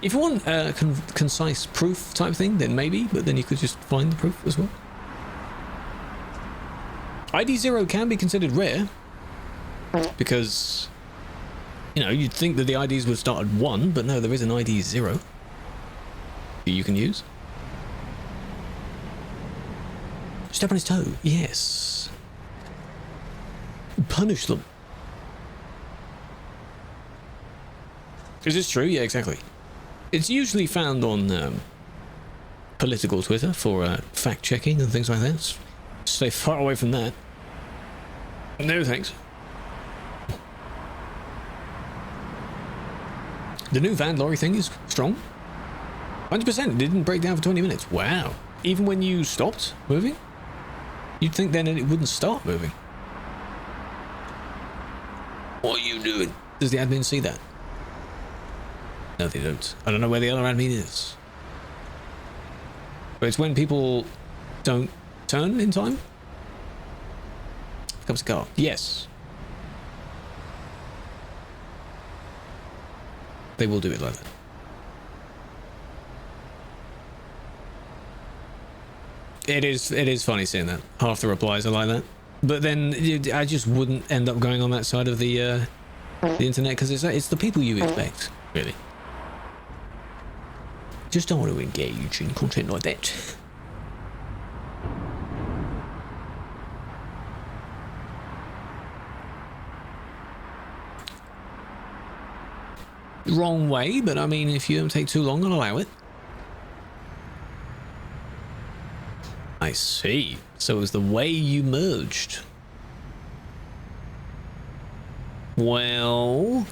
Speaker 1: If you want a concise proof type thing, then maybe, but then you could just find the proof as well. ID 0 can be considered rare, because, you know, you'd think that the IDs would start at 1, but no, there is an ID 0 that you can use. Step on his toe. Yes. Punish them. Is this true? Yeah, exactly. It's usually found on political Twitter for fact-checking and things like that. Stay far away from that. No thanks. The new van lorry thing is strong. 100%. It didn't break down for 20 minutes. Wow. Even when you stopped moving? You'd think then it wouldn't start moving. What are you doing? Does the admin see that? No, they don't. I don't know where the other admin is. But it's when people don't turn in time. Here comes a car. Yes. They will do it like that. It is funny seeing that. Half the replies are like that. But then I just wouldn't end up going on that side of the internet because it's the people you expect, really. Just don't want to engage in content like that. Wrong way, but I mean, if you don't take too long, I'll allow it. I see. So it was the way you merged. Well,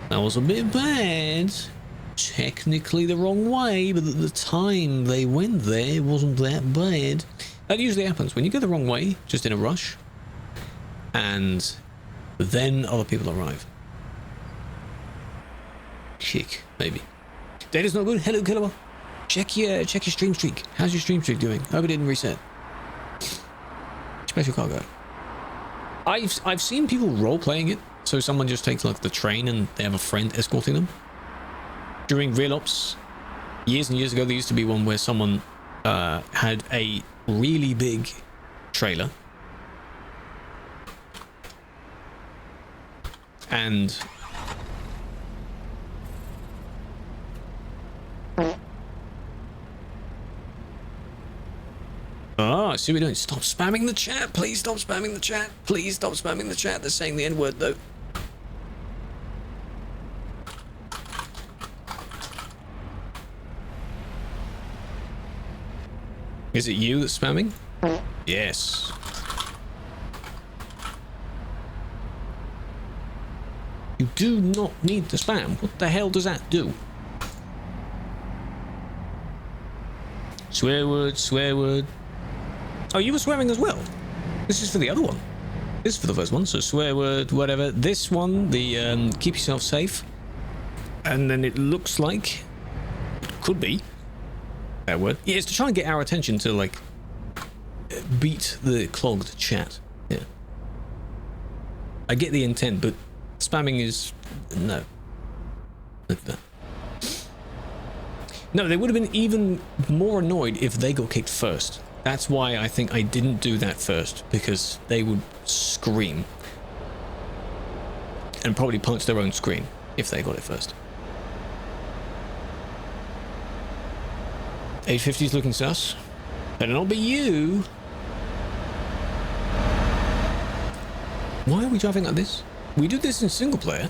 Speaker 1: that was a bit bad. Technically the wrong way, but at the time they went there, it wasn't that bad. That usually happens when you go the wrong way, just in a rush, and then other people arrive. Chick, maybe. Data's not good. Hello, Killer. Check your stream streak. How's your stream streak doing? Hope it didn't reset. Special cargo. I've seen people role playing it, so someone just takes like the train and they have a friend escorting them. During real ops, years and years ago, there used to be one where someone had a really big trailer and oh, I see what you're doing. Stop spamming the chat. Please stop spamming the chat. Please stop spamming the chat. They're saying the N-word, though. Is it you that's spamming? Yes. You do not need to spam. What the hell does that do? Swear word, swear word. Oh, you were swearing as well. This is for the other one. This is for the first one, so swear word, whatever. This one, the keep yourself safe. And then it looks like, could be, that word. Yeah, it's to try and get our attention to, like, beat the clogged chat. Yeah. I get the intent, but spamming is, no. No, they would have been even more annoyed if they got kicked first. That's why I think I didn't do that first, because they would scream and probably punch their own screen if they got it first. 850's looking sus. Better not be you. Why are we driving like this? We do this in single player.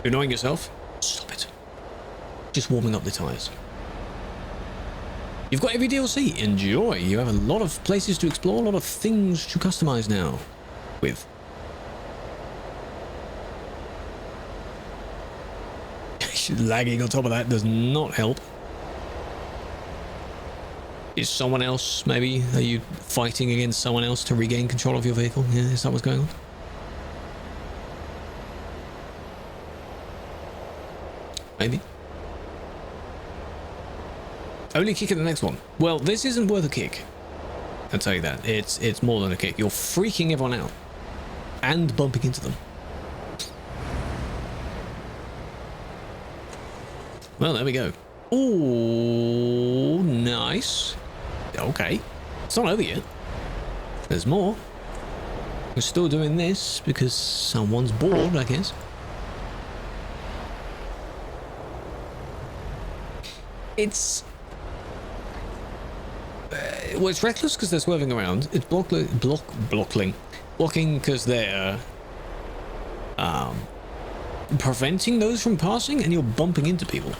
Speaker 1: You're annoying yourself? Stop it. Just warming up the tires. You've got every DLC. Enjoy. You have a lot of places to explore, a lot of things to customize now with. Lagging on top of that does not help. Is someone else, maybe? Are you fighting against someone else to regain control of your vehicle? Yeah, is that what's going on? Maybe. Only kick at the next one. Well, this isn't worth a kick. I'll tell you that. It's more than a kick. You're freaking everyone out. And bumping into them. Well, there we go. Oh, nice. Okay. It's not over yet. There's more. We're still doing this because someone's bored, I guess. Well, it's reckless because they're swerving around. It's blocking because they're preventing those from passing, and you're bumping into people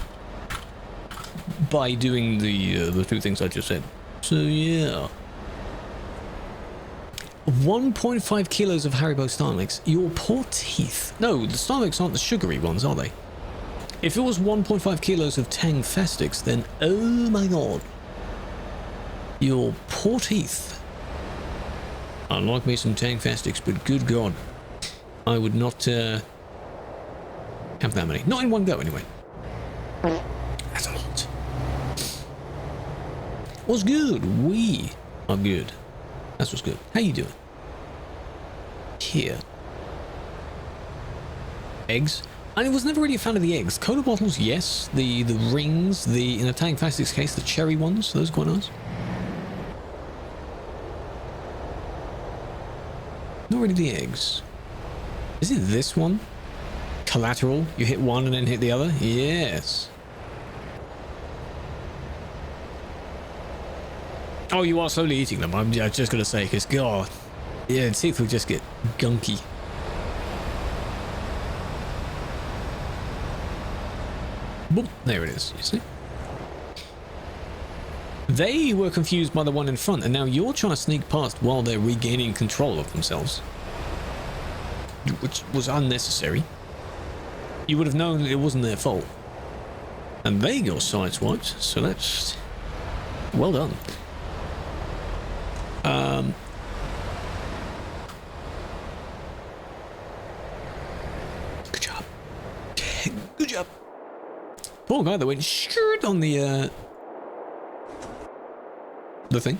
Speaker 1: by doing the two things I just said. So yeah. 1.5 kilos of Haribo Star Mix. Your poor teeth. No, the Star Mix aren't the sugary ones, are they? If it was 1.5 kilos of Tang Fastics, then oh my god. Your poor teeth. I like me some Tang Fastics, but good god. I would not have that many. Not in one go, anyway. That's a lot. What's good? We are good. That's what's good. How you doing? Here. Eggs. I was never really a fan of the eggs. Cola bottles, yes. The rings, in a Tang Fastics case, the cherry ones, those are quite nice. Not really the eggs. Is it this one? Collateral? You hit one and then hit the other? Yes. Oh, you are slowly eating them. I'm just going to say, because, God, yeah, teeth will just get gunky. Boop, there it is, you see? They were confused by the one in front, and now you're trying to sneak past while they're regaining control of themselves. Which was unnecessary. You would have known that it wasn't their fault. And they got sideswiped, so that's... well done. Good job. Good job. Poor guy that went straight on the thing.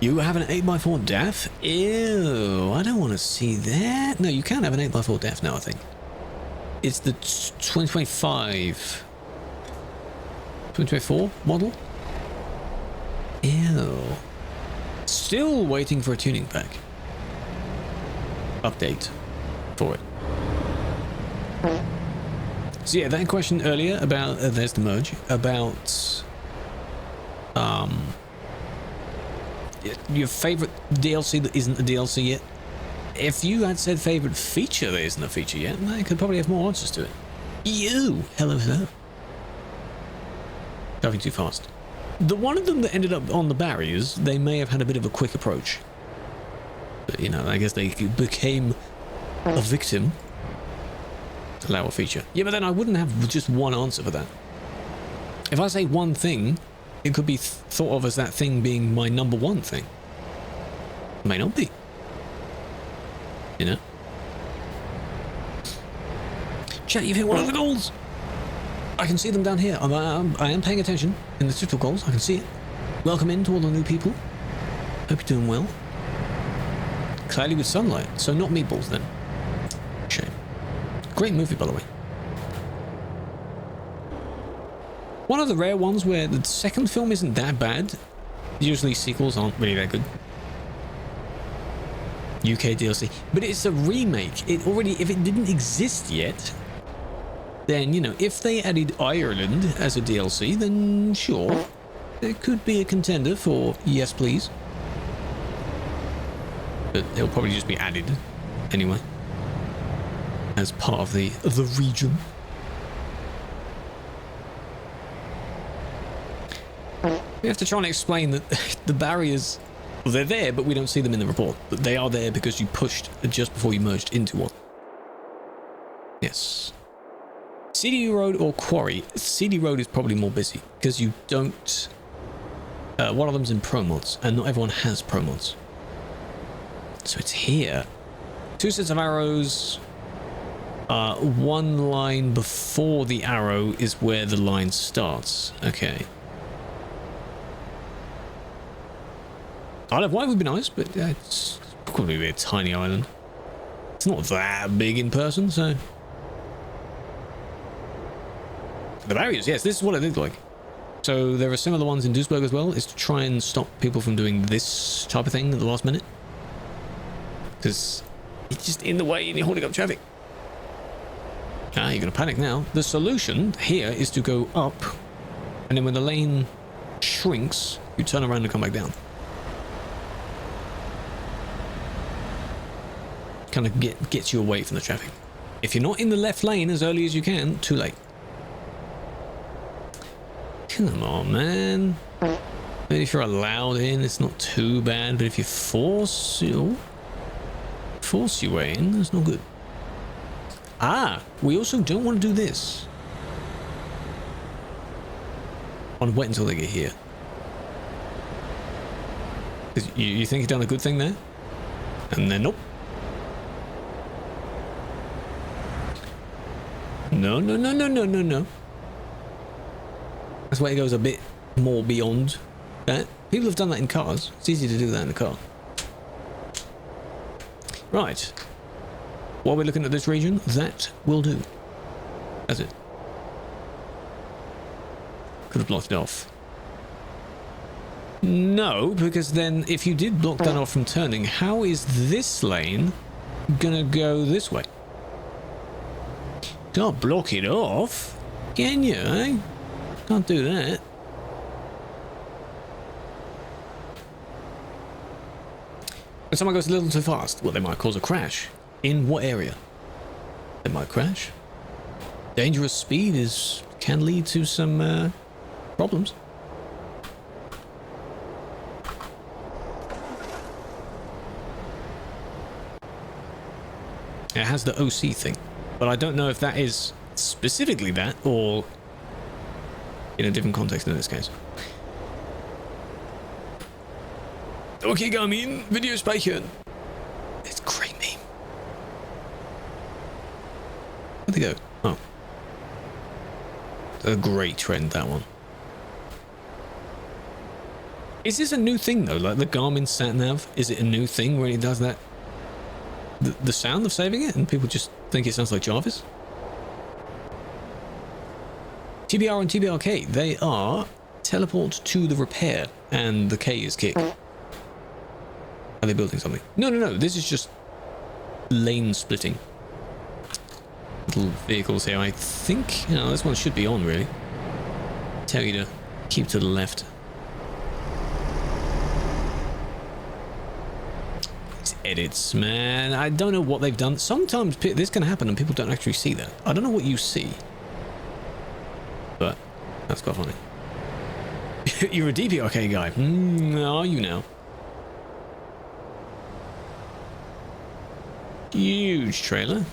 Speaker 1: You have an 8x4 DAF? Ew, I don't want to see that. No, you can have an 8x4 DAF now, I think. It's the 2025... 2024 model? Ew. Still waiting for a tuning pack. Update for it. So yeah, that question earlier about, there's the merge, about your favorite DLC that isn't a DLC yet. If you had said favorite feature that isn't a feature yet, I could probably have more answers to it. You! Hello, hello. Driving too fast. The one of them that ended up on the barriers, they may have had a bit of a quick approach. But, you know, I guess they became a victim. Allow a feature. Yeah, but then I wouldn't have just one answer for that. If I say one thing, it could be thought of as that thing being my number one thing. It may not be. You know? Chat, you've hit one of the goals! I can see them down here. I am paying attention in the tutorial goals. I can see it. Welcome in to all the new people. Hope you're doing well. Cloudy with sunlight, so not meatballs then. Shame. Great movie, by the way. One of the rare ones where the second film isn't that bad. Usually sequels aren't really that good. UK DLC. But it's a remake. It already, if it didn't exist yet, then, you know, if they added Ireland as a DLC, then sure, it could be a contender for yes, please. But it'll probably just be added anyway, as part of the region. We have to try and explain that the barriers, well, they're there, but we don't see them in the report. But they are there because you pushed just before you merged into one. Yes. CD Road or Quarry? CD Road is probably more busy because you don't... one of them's in Pro Mods, and not everyone has Pro Mods. So it's here. 2 sets of arrows. One line before the arrow is where the line starts. Okay. Isle of Wight would be nice, but it's probably a tiny island. It's not that big in person, so... The barriers, yes, this is what it looked like. So there are similar ones in Duisburg as well, is to try and stop people from doing this type of thing at the last minute. Because it's just in the way and you're holding up traffic. Ah, you're going to panic now. The solution here is to go up And then when the lane shrinks, you turn around and come back down. Kind of gets you away from the traffic. If you're not in the left lane as early as you can, too late. Come on, man. Maybe if you're allowed in, it's not too bad, but if you force your way in, that's not good. Ah, we also don't want to do this. I want to wait until they get here. You think you've done a good thing there? And then nope. No, no, no, no, no, no, no. That's why it goes a bit more beyond that. People have done that in cars. It's easy to do that in a car. Right. While we're looking at this region, that will do. That's it. Could have blocked it off. No, because then if you did block that off from turning, how is this lane gonna go this way? Can't block it off, can you, eh? Can't do that. When someone goes a little too fast, well, they might cause a crash. In what area? They might crash. Dangerous speed can lead to some problems. It has the OC thing, but I don't know if that is specifically that or in a different context in this case. Okay, Garmin, Video speichern. It's creepy. Where'd they go? Oh. A great trend, that one. Is this a new thing though? Like the Garmin sat nav, is it a new thing where it does that? The sound of saving it, and people just think it sounds like Jarvis? TBR and TBRK, they are teleport to the repair, and the K is kick. Are they building something? No, no, no, this is just lane splitting. Little vehicles here, I think. No, this one should be on, really. Tell you to keep to the left. Edits, man. I don't know what they've done. Sometimes this can happen and people don't actually see that. I don't know what you see, but that's quite funny. You're a DPRK guy. Are you now? Huge trailer.